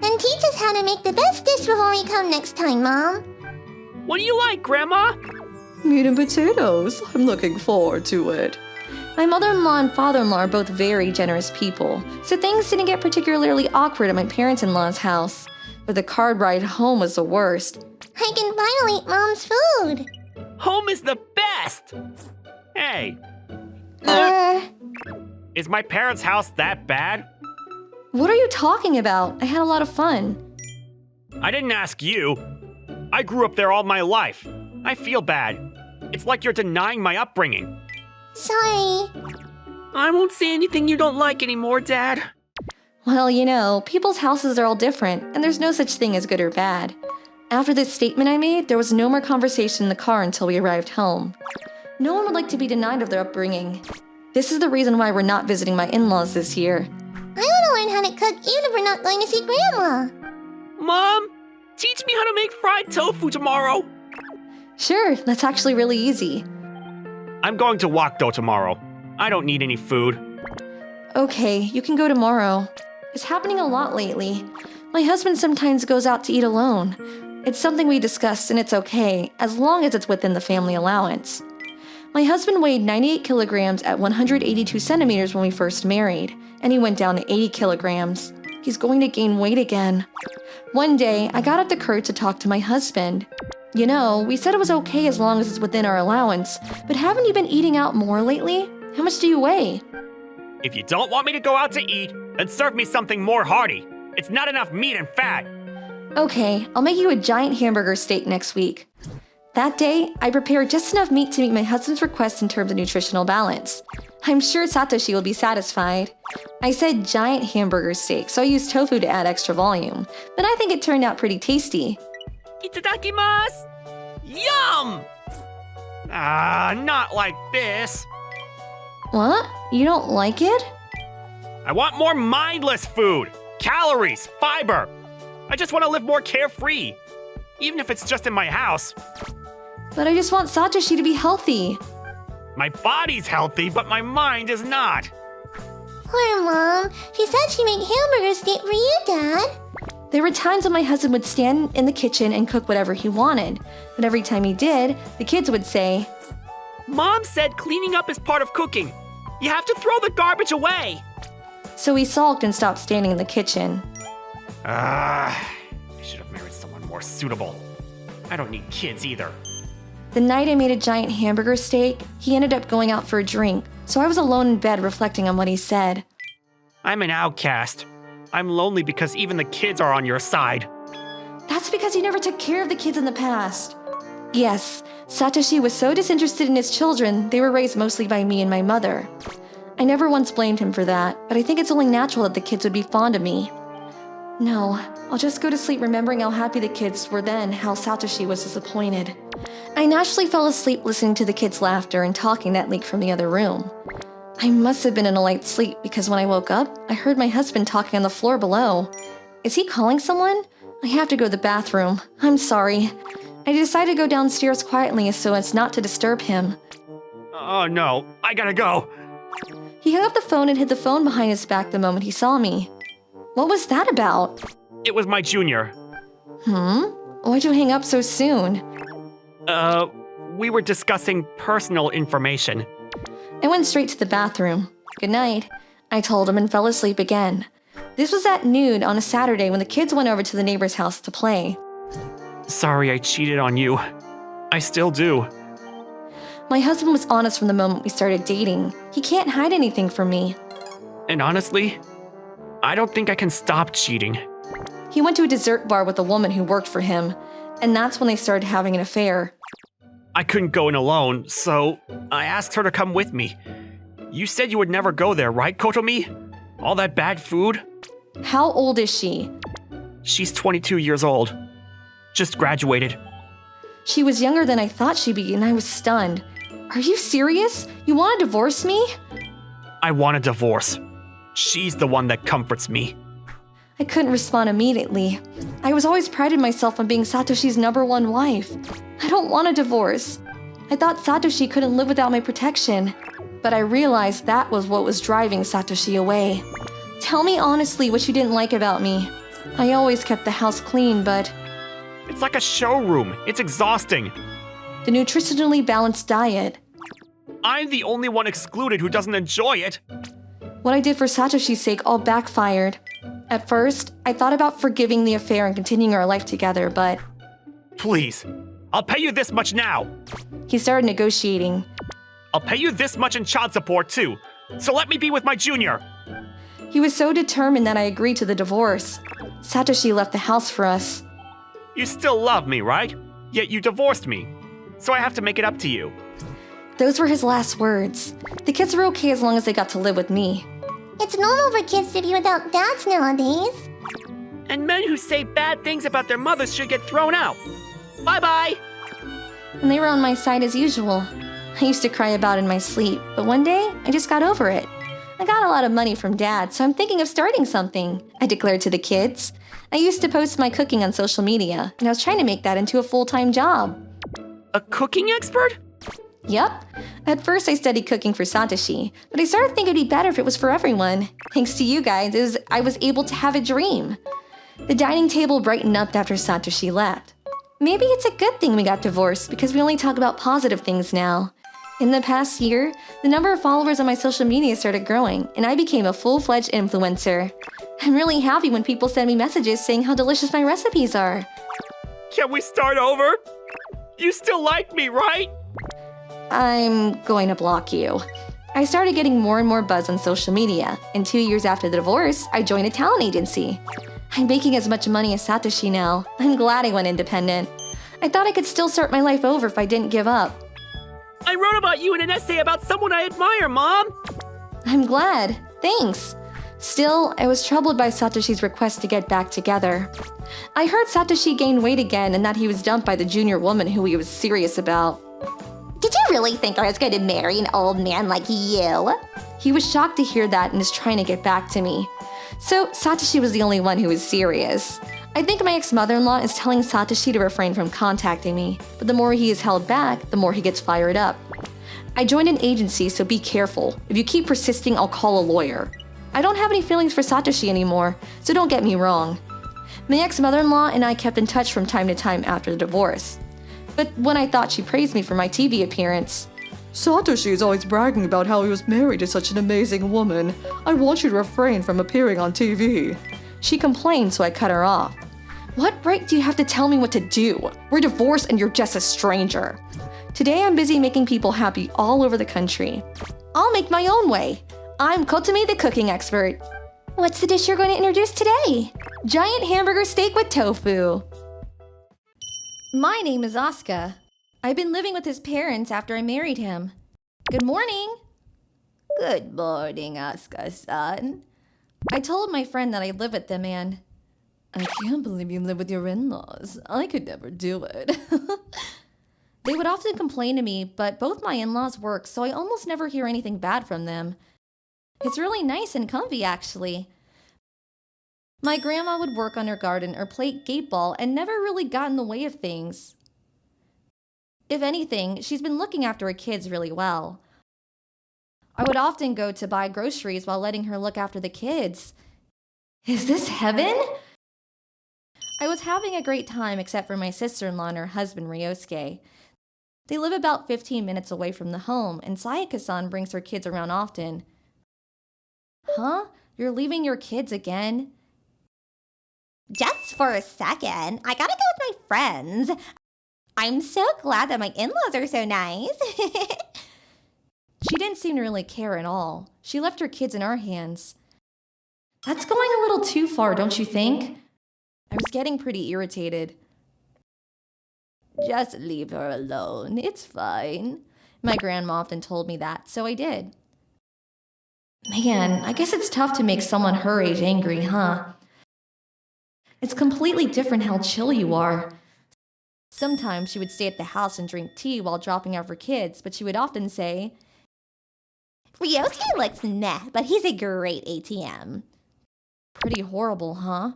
Then teach us how to make the best dish before we come next time, Mom. What do you like, Grandma? Meat and potatoes. I'm looking forward to it. My mother-in-law and father-in-law are both very generous people, so things didn't get particularly awkward at my parents-in-law's house. But the car ride home was the worst. I can finally eat Mom's food. Home is the best. Hey, is my parents' house that bad? What are you talking about? I had a lot of fun. I didn't ask you. I grew up there all my life. I feel bad. It's like you're denying my upbringing. Sorry. I won't say anything you don't like anymore, Dad. Well, you know, people's houses are all different, and there's no such thing as good or bad. After this statement I made, there was no more conversation in the car until we arrived home. No one would like to be denied of their upbringing. This is the reason why we're not visiting my in-laws this year. I want to learn how to cook even if we're not going to see Grandma. Mom, teach me how to make fried tofu tomorrow. Sure, that's actually really easy. I'm going to Wakdo tomorrow. I don't need any food. Okay, you can go tomorrow. It's happening a lot lately. My husband sometimes goes out to eat alone. It's something we discussed and it's okay, as long as it's within the family allowance. My husband weighed 98 kilograms at 182 centimeters when we first married, and he went down to 80 kilograms. He's going to gain weight again. One day, I got up the courage to talk to my husband. You know, we said it was okay as long as it's within our allowance, but haven't you been eating out more lately? How much do you weigh? If you don't want me to go out to eat, then serve me something more hearty. It's not enough meat and fat. Okay, I'll make you a giant hamburger steak next week. That day, I prepared just enough meat to meet my husband's request in terms of nutritional balance. I'm sure Satoshi will be satisfied. I said giant hamburger steak, so I used tofu to add extra volume, but I think it turned out pretty tasty. Itadakimasu! Yum! Not like this. What? You don't like it? I want more mindless food. Calories, fiber. I just want to live more carefree. Even if it's just in my house. But I just want Satoshi to be healthy. My body's healthy, but my mind is not. Poor Mom. She said she'd make hamburger steak for you, Dad. There were times when my husband would stand in the kitchen and cook whatever he wanted, but every time he did, the kids would say, Mom said cleaning up is part of cooking. You have to throw the garbage away. So he sulked and stopped standing in the kitchen. I should have married someone more suitable. I don't need kids either. The night I made a giant hamburger steak, he ended up going out for a drink, so I was alone in bed reflecting on what he said. I'm an outcast. I'm lonely because even the kids are on your side. That's because you never took care of the kids in the past. Yes, Satoshi was so disinterested in his children, they were raised mostly by me and my mother. I never once blamed him for that, but I think it's only natural that the kids would be fond of me. No, I'll just go to sleep remembering how happy the kids were then, how Satoshi was disappointed. I naturally fell asleep listening to the kids' laughter and talking that leaked from the other room. I must have been in a light sleep because when I woke up, I heard my husband talking on the floor below. Is he calling someone? I have to go to the bathroom. I'm sorry. I decided to go downstairs quietly so as not to disturb him. Oh no, I gotta go. He hung up the phone and hid the phone behind his back the moment he saw me. What was that about? It was my junior. Why'd you hang up so soon? We were discussing personal information. I went straight to the bathroom. Good night, I told him and fell asleep again. This was at noon on a Saturday when the kids went over to the neighbor's house to play. Sorry I cheated on you. I still do. My husband was honest from the moment we started dating. He can't hide anything from me. And honestly, I don't think I can stop cheating. He went to a dessert bar with a woman who worked for him, and that's when they started having an affair. I couldn't go in alone, so I asked her to come with me. You said you would never go there, right, Kotomi? All that bad food? How old is she? She's 22 years old. Just graduated. She was younger than I thought she'd be, and I was stunned. Are you serious? You want to divorce me? I want a divorce. She's the one that comforts me. I couldn't respond immediately. I was always prided myself on being Satoshi's #1 wife. I don't want a divorce. I thought Satoshi couldn't live without my protection, but I realized that was what was driving Satoshi away. Tell me honestly what you didn't like about me. I always kept the house clean, but It's like a showroom. It's exhausting. the nutritionally balanced diet. I'm the only one excluded who doesn't enjoy it. What I did for Satoshi's sake all backfired. At first, I thought about forgiving the affair and continuing our life together, but Please, I'll pay you this much now. he started negotiating. I'll pay you this much in child support too. So let me be with my junior. He was so determined that I agreed to the divorce. Satoshi left the house for us. You still love me, right? Yet you divorced me. So I have to make it up to you. Those were his last words. The kids were okay as long as they got to live with me. It's normal for kids to be without dads nowadays. And men who say bad things about their mothers should get thrown out. Bye-bye. And they were on my side as usual. I used to cry about it in my sleep, but one day, I just got over it. I got a lot of money from Dad, so I'm thinking of starting something, I declared to the kids. I used to post my cooking on social media, and I was trying to make that into a full-time job. A cooking expert? Yep. At first, I studied cooking for Satoshi, but I started thinking it'd be better if it was for everyone. Thanks to you guys, I was able to have a dream. The dining table brightened up after Satoshi left. Maybe it's a good thing we got divorced because we only talk about positive things now. In the past year, the number of followers on my social media started growing, and I became a full-fledged influencer. I'm really happy when people send me messages saying how delicious my recipes are. Can we start over? You still like me, right? I'm going to block you. I started getting more and more buzz on social media, and 2 years after the divorce, I joined a talent agency. I'm making as much money as Satoshi now. I'm glad I went independent. I thought I could still start my life over if I didn't give up. I wrote about you in an essay about someone I admire, Mom. I'm glad. Thanks. Still, I was troubled by Satoshi's request to get back together. I heard Satoshi gained weight again and that he was dumped by the junior woman who he was serious about. Did you really think I was going to marry an old man like you? He was shocked to hear that and is trying to get back to me. So, Satoshi was the only one who was serious. I think my ex-mother-in-law is telling Satoshi to refrain from contacting me, but the more he is held back, the more he gets fired up. I joined an agency, so be careful. If you keep persisting, I'll call a lawyer. I don't have any feelings for Satoshi anymore, so don't get me wrong. My ex-mother-in-law and I kept in touch from time to time after the divorce. But when I thought she praised me for my TV appearance, Satoshi is always bragging about how he was married to such an amazing woman. I want you to refrain from appearing on TV. She complained, so I cut her off. What right do you have to tell me what to do? We're divorced and you're just a stranger. Today I'm busy making people happy all over the country. I'll make my own way. I'm Kotami the cooking expert. What's the dish you're going to introduce today? Giant hamburger steak with tofu. My name is Asuka. I've been living with his parents after I married him. Good morning. Good morning, Asuka-san. I told my friend that I live with them and... I can't believe you live with your in-laws. I could never do it. They would often complain to me, but both my in-laws work, so I almost never hear anything bad from them. It's really nice and comfy, actually. My grandma would work on her garden or play gate ball and never really got in the way of things. If anything, she's been looking after her kids really well. I would often go to buy groceries while letting her look after the kids. Is this heaven? I was having a great time except for my sister-in-law and her husband, Ryosuke. They live about 15 minutes away from the home, and Sayaka-san brings her kids around often. Huh? You're leaving your kids again? Just for a second, I gotta go with my friends. I'm so glad that my in-laws are so nice. She didn't seem to really care at all. She left her kids in our hands. That's going a little too far, don't you think? I was getting pretty irritated. Just leave her alone. It's fine. My grandma often told me that, so I did. Man, I guess it's tough to make someone her age angry, huh? It's completely different how chill you are. Sometimes she would stay at the house and drink tea while dropping off her kids, but she would often say, Ryosuke looks meh, but he's a great ATM. Pretty horrible, huh?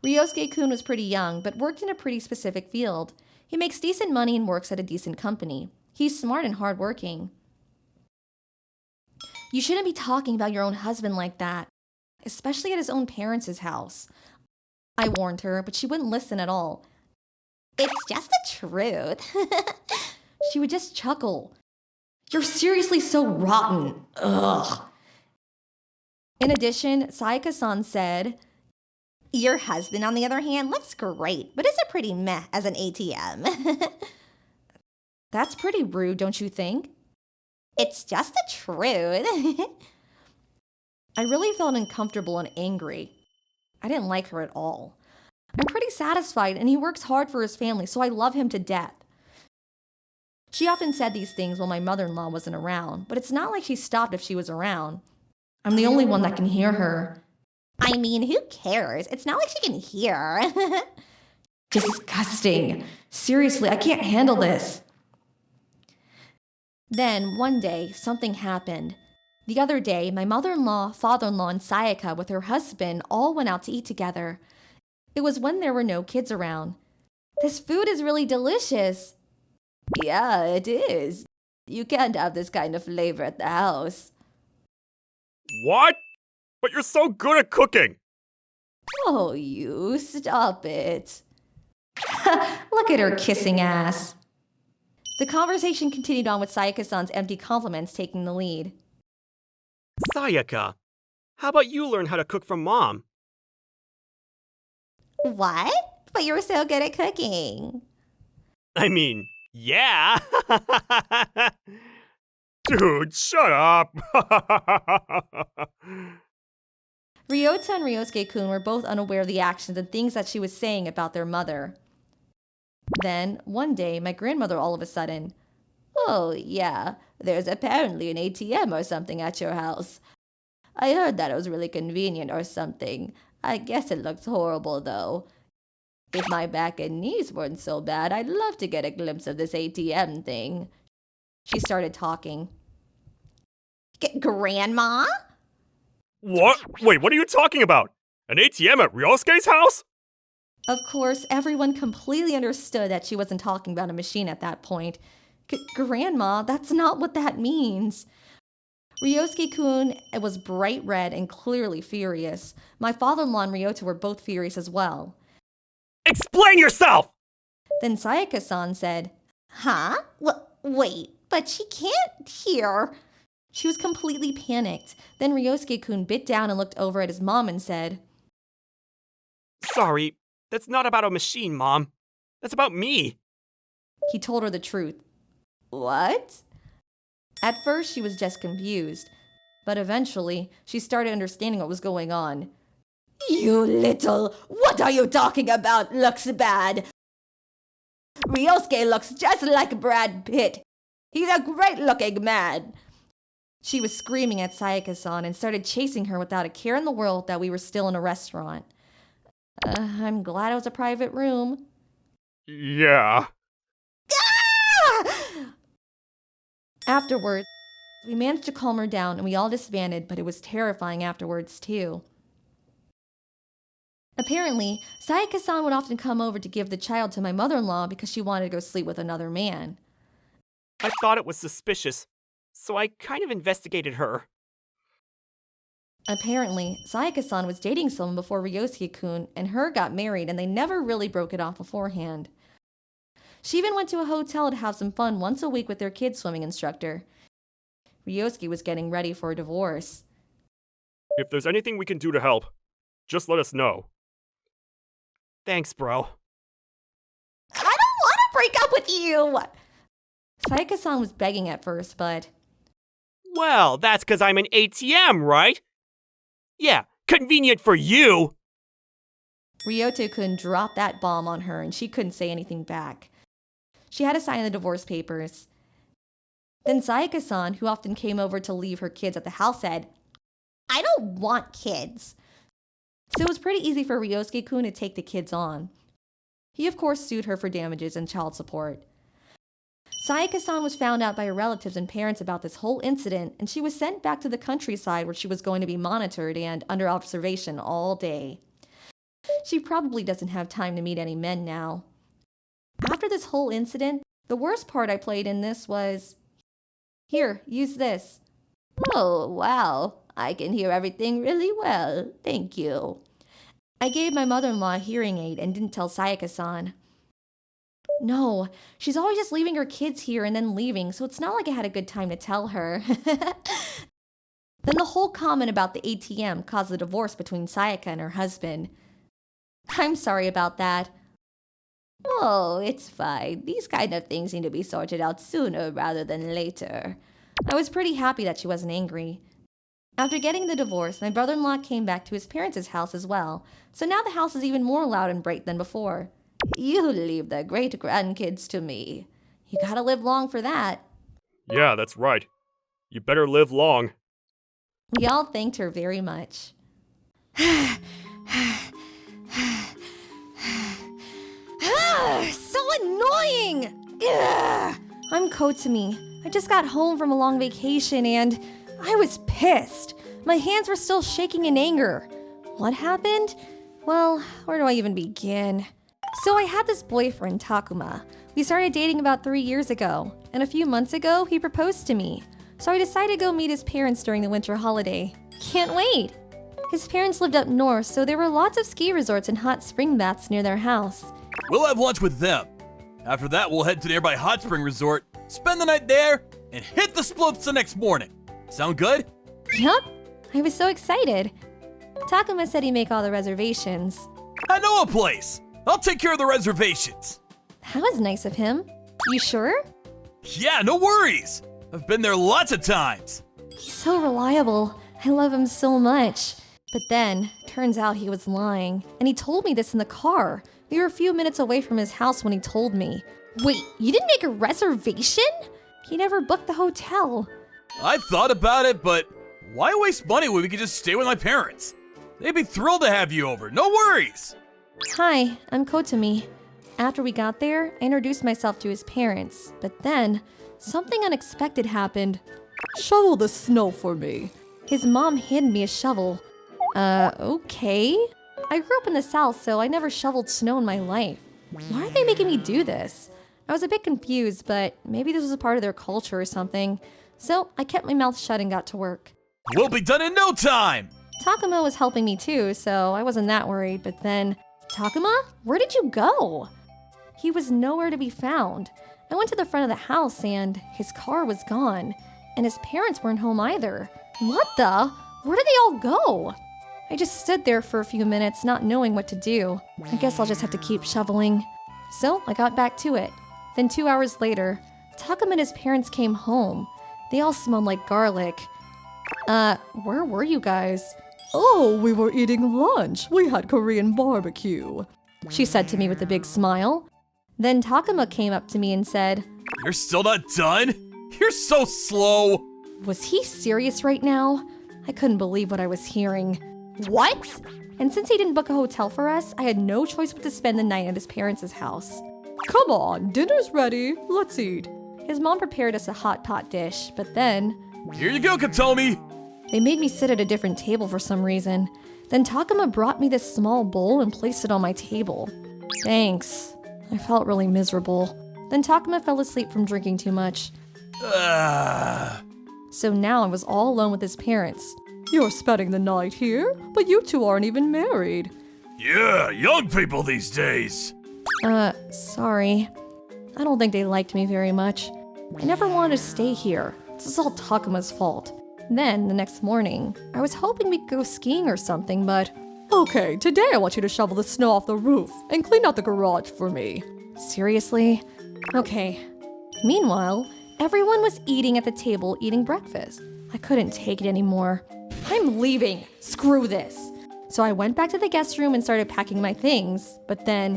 Ryosuke-kun was pretty young, but worked in a pretty specific field. He makes decent money and works at a decent company. He's smart and hardworking. You shouldn't be talking about your own husband like that, especially at his own parents' house. I warned her, but she wouldn't listen at all. It's just the truth. She would just chuckle. You're seriously so rotten. Ugh. In addition, Sayaka-san said, Your husband, on the other hand, looks great, but is a pretty meh as an ATM. That's pretty rude, don't you think? It's just the truth. I really felt uncomfortable and angry. I didn't like her at all. I'm pretty satisfied, and he works hard for his family, so I love him to death. She often said these things while my mother-in-law wasn't around, but it's not like she stopped if she was around. I'm the only one that can hear her. I mean, who cares? It's not like she can hear. Disgusting. Seriously, I can't handle this. Then, one day, something happened. The other day, my mother-in-law, father-in-law, and Sayaka with her husband all went out to eat together. It was when there were no kids around. This food is really delicious. Yeah, it is. You can't have this kind of flavor at the house. What? But you're so good at cooking! Oh, you, stop it. Look at her kissing ass. The conversation continued on with Sayaka-san's empty compliments taking the lead. Sayaka, how about you learn how to cook from Mom? What? But you're so good at cooking. I mean, yeah! Dude, shut up! Ryota and Ryosuke-kun were both unaware of the actions and things that she was saying about their mother. Then, one day, my grandmother all of a sudden, Oh, yeah, there's apparently an ATM or something at your house. I heard that it was really convenient or something. I guess it looks horrible, though. If my back and knees weren't so bad, I'd love to get a glimpse of this ATM thing. She started talking. Grandma? What? Wait, what are you talking about? An ATM at Ryosuke's house? Of course, everyone completely understood that she wasn't talking about a machine at that point. Grandma, that's not what that means. Ryosuke-kun was bright red and clearly furious. My father-in-law and Ryota were both furious as well. Explain yourself! Then Sayaka-san said, Huh? Wait, but she can't hear. She was completely panicked. Then Ryosuke-kun bit down and looked over at his mom and said, Sorry, that's not about a machine, Mom. That's about me. he told her the truth. What? At first, she was just confused, but eventually, she started understanding what was going on. You little, what are you talking about? Looks bad. Ryosuke looks just like Brad Pitt. He's a great-looking man. She was screaming at Sayaka-san and started chasing her without a care in the world that we were still in a restaurant. I'm glad it was a private room. Yeah. Afterwards, we managed to calm her down and we all disbanded, but it was terrifying afterwards too. Apparently, Sayaka-san would often come over to give the child to my mother-in-law because she wanted to go sleep with another man. I thought it was suspicious, so I kind of investigated her. Apparently, Sayaka-san was dating someone before Ryosuke-kun and her got married and they never really broke it off beforehand. She even went to a hotel to have some fun once a week with their kid swimming instructor. Ryosuke was getting ready for a divorce. If there's anything we can do to help, just let us know. Thanks, bro. I don't want to break up with you. Sayaka-san was begging at first, but Well, that's 'cause I'm an ATM, right? Yeah, convenient for you. Ryoto-kun dropped that bomb on her and she couldn't say anything back. She had to sign the divorce papers. Then Sayaka-san, who often came over to leave her kids at the house, said, I don't want kids. so it was pretty easy for Ryosuke-kun to take the kids on. He of course sued her for damages and child support. Sayaka-san was found out by her relatives and parents about this whole incident, and she was sent back to the countryside where she was going to be monitored and under observation all day. She probably doesn't have time to meet any men now. After this whole incident, the worst part I played in this was, here, use this. Oh, wow. I can hear everything really well. Thank you. I gave my mother-in-law a hearing aid and didn't tell Sayaka-san. No, she's always just leaving her kids here and then leaving, so it's not like I had a good time to tell her. Then the whole comment about the ATM caused the divorce between Sayaka and her husband. I'm sorry about that. Oh, it's fine. These kind of things need to be sorted out sooner rather than later. I was pretty happy that she wasn't angry. After getting the divorce, my brother-in-law came back to his parents' house as well, so now the house is even more loud and bright than before. You leave the great-grandkids to me. You gotta live long for that. Yeah, that's right. You better live long. We all thanked her very much. So annoying! Ugh. I'm Kotami. I just got home from a long vacation and I was pissed. My hands were still shaking in anger. What happened? Well, where do I even begin? So I had this boyfriend, Takuma. We started dating about 3 years ago, and a few months ago, he proposed to me. So I decided to go meet his parents during the winter holiday. Can't wait! His parents lived up north, so there were lots of ski resorts and hot spring baths near their house. We'll have lunch with them. After that, we'll head to the nearby hot spring resort, spend the night there, and hit the slopes the next morning. Sound good? Yup, I was so excited. Takuma said he'd make all the reservations. I know a place. I'll take care of the reservations. That was nice of him. You sure? Yeah, no worries. I've been there lots of times. He's so reliable. I love him so much. But then, turns out he was lying. And he told me this in the car. We were a few minutes away from his house when he told me. Wait, you didn't make a reservation? He never booked the hotel. I thought about it, but why waste money when we could just stay with my parents? They'd be thrilled to have you over. No worries. Hi, I'm Kotami. After we got there, I introduced myself to his parents. But then, something unexpected happened. Shovel the snow for me. His mom handed me a shovel. Okay. I grew up in the South, so I never shoveled snow in my life. Why are they making me do this? I was a bit confused, but maybe this was a part of their culture or something. So I kept my mouth shut and got to work. We'll be done in no time. Takuma was helping me too, so I wasn't that worried. But then, Takuma, where did you go? He was nowhere to be found. I went to the front of the house and his car was gone. And his parents weren't home either. What the? Where did they all go? I just stood there for a few minutes, not knowing what to do. I guess I'll just have to keep shoveling. So I got back to it. Then 2 hours later, Takuma and his parents came home. They all smelled like garlic. Where were you guys? Oh, we were eating lunch. We had Korean barbecue, She said to me with a big smile. Then Takuma came up to me and said, You're still not done? You're so slow. was he serious right now? I couldn't believe what I was hearing. What? And since he didn't book a hotel for us, I had no choice but to spend the night at his parents' house. Come on, dinner's ready. Let's eat. His mom prepared us a hot pot dish, but then Here you go, Katomi. they made me sit at a different table for some reason. Then Takuma brought me this small bowl and placed it on my table. Thanks. I felt really miserable. Then Takuma fell asleep from drinking too much. So now I was all alone with his parents. You're spending the night here, but you two aren't even married. Yeah, young people these days. Sorry. I don't think they liked me very much. I never wanted to stay here. This is all Takuma's fault. Then, the next morning, I was hoping we could go skiing or something, but Okay, today I want you to shovel the snow off the roof and clean out the garage for me. seriously? Okay. Meanwhile, everyone was eating at the table eating breakfast. I couldn't take it anymore. I'm leaving. Screw this. So I went back to the guest room and started packing my things, but then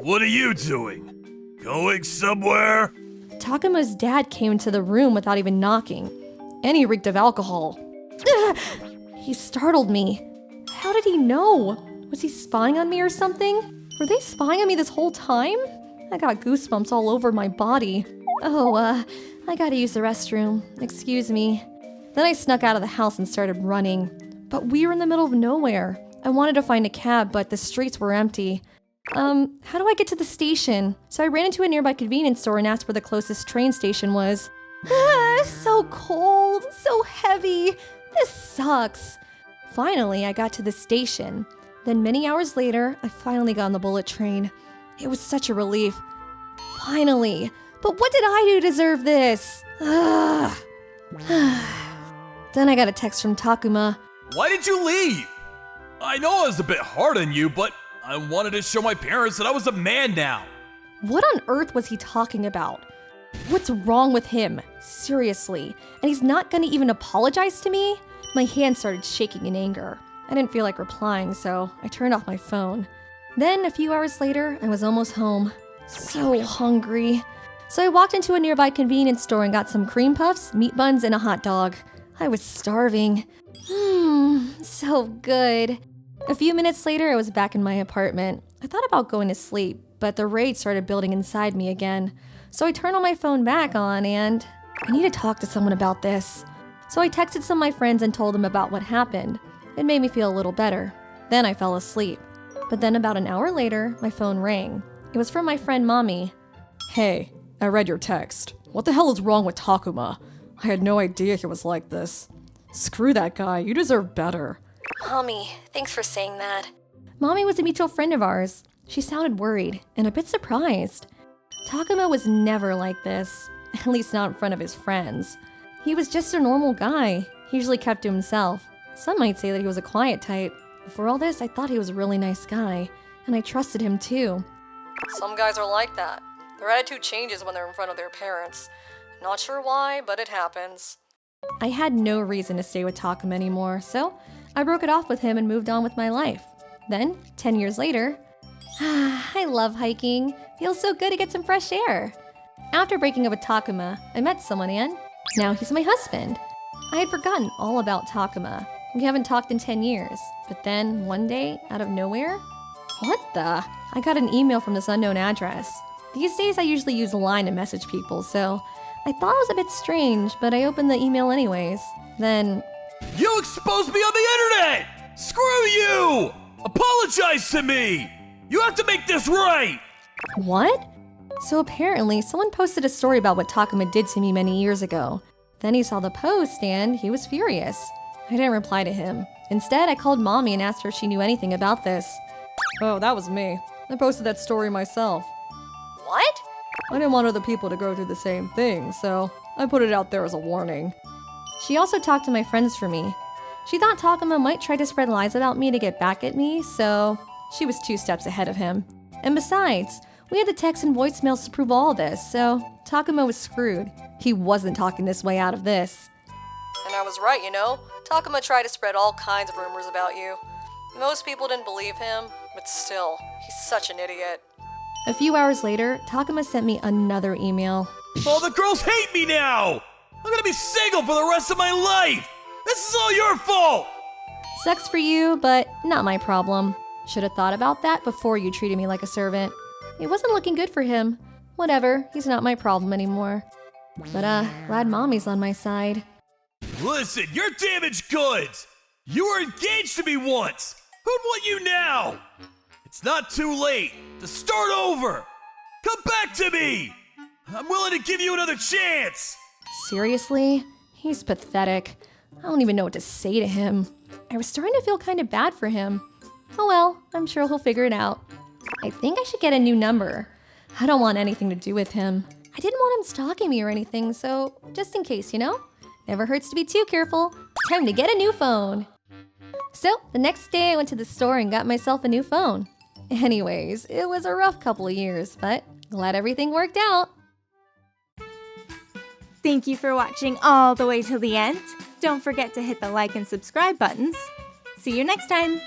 What are you doing? Going somewhere? Takuma's dad came into the room without even knocking, and he reeked of alcohol. He startled me. How did he know? Was he spying on me or something? Were they spying on me this whole time? I got goosebumps all over my body. Oh, I gotta use the restroom. Excuse me. Then I snuck out of the house and started running. But we were in the middle of nowhere. I wanted to find a cab, but the streets were empty. How do I get to the station? So I ran into a nearby convenience store and asked where the closest train station was. So cold, so heavy. This sucks. Finally, I got to the station. Then many hours later, I finally got on the bullet train. It was such a relief. Finally. But what did I do to deserve this? Ugh. Then I got a text from Takuma. Why did you leave? I know I was a bit hard on you, but I wanted to show my parents that I was a man now. What on earth was he talking about? What's wrong with him? Seriously. And he's not gonna even apologize to me? My hand started shaking in anger. I didn't feel like replying, so I turned off my phone. Then, a few hours later, I was almost home. So hungry. So I walked into a nearby convenience store and got some cream puffs, meat buns, and a hot dog. I was starving. So good. A few minutes later, I was back in my apartment. I thought about going to sleep, but the rage started building inside me again. So I turned on my phone back on and I need to talk to someone about this. So I texted some of my friends and told them about what happened. It made me feel a little better. Then I fell asleep. But then about an hour later, my phone rang. It was from my friend Mommy. Hey, I read your text. What the hell is wrong with Takuma? I had no idea he was like this. Screw that guy, you deserve better. Mommy, thanks for saying that. Mommy was a mutual friend of ours. She sounded worried and a bit surprised. Takuma was never like this, at least not in front of his friends. He was just a normal guy. He usually kept to himself. Some might say that he was a quiet type. For all this, I thought he was a really nice guy, and I trusted him too. Some guys are like that. Their attitude changes when they're in front of their parents. Not sure why, but it happens. I had no reason to stay with Takuma anymore, so I broke it off with him and moved on with my life. Then, 10 years later, I love hiking. Feels so good to get some fresh air. After breaking up with Takuma, I met someone and now he's my husband. I had forgotten all about Takuma. We haven't talked in 10 years. But then, one day, out of nowhere, what the? I got an email from this unknown address. These days I usually use Line to message people, so I thought it was a bit strange, but I opened the email anyways. Then, You exposed me on the internet! Screw you! Apologize to me! You have to make this right! what? So apparently, someone posted a story about what Takuma did to me many years ago. Then he saw the post and he was furious. I didn't reply to him. Instead, I called Mommy and asked her if she knew anything about this. Oh, that was me. I posted that story myself. What? I didn't want other people to go through the same thing, so I put it out there as a warning. She also talked to my friends for me. She thought Takuma might try to spread lies about me to get back at me, so she was 2 steps ahead of him. And besides, we had the texts and voicemails to prove all this, so Takuma was screwed. He wasn't talking this way out of this. And I was right, you know? Takuma tried to spread all kinds of rumors about you. Most people didn't believe him, but still, he's such an idiot. A few hours later, Takuma sent me another email. All the girls hate me now! I'm gonna be single for the rest of my life! This is all your fault! Sucks for you, but not my problem. Should have thought about that before you treated me like a servant. It wasn't looking good for him. Whatever, he's not my problem anymore. But glad Mommy's on my side. Listen, you're damaged goods! You were engaged to me once! Who'd want you now? It's not too late to start over! Come back to me! I'm willing to give you another chance! Seriously? He's pathetic. I don't even know what to say to him. I was starting to feel kind of bad for him. Oh well, I'm sure he'll figure it out. I think I should get a new number. I don't want anything to do with him. I didn't want him stalking me or anything, so just in case, you know? Never hurts to be too careful. Time to get a new phone. So, the next day I went to the store and got myself a new phone. Anyways, it was a rough couple of years, but glad everything worked out. Thank you for watching all the way till the end. Don't forget to hit the like and subscribe buttons. See you next time!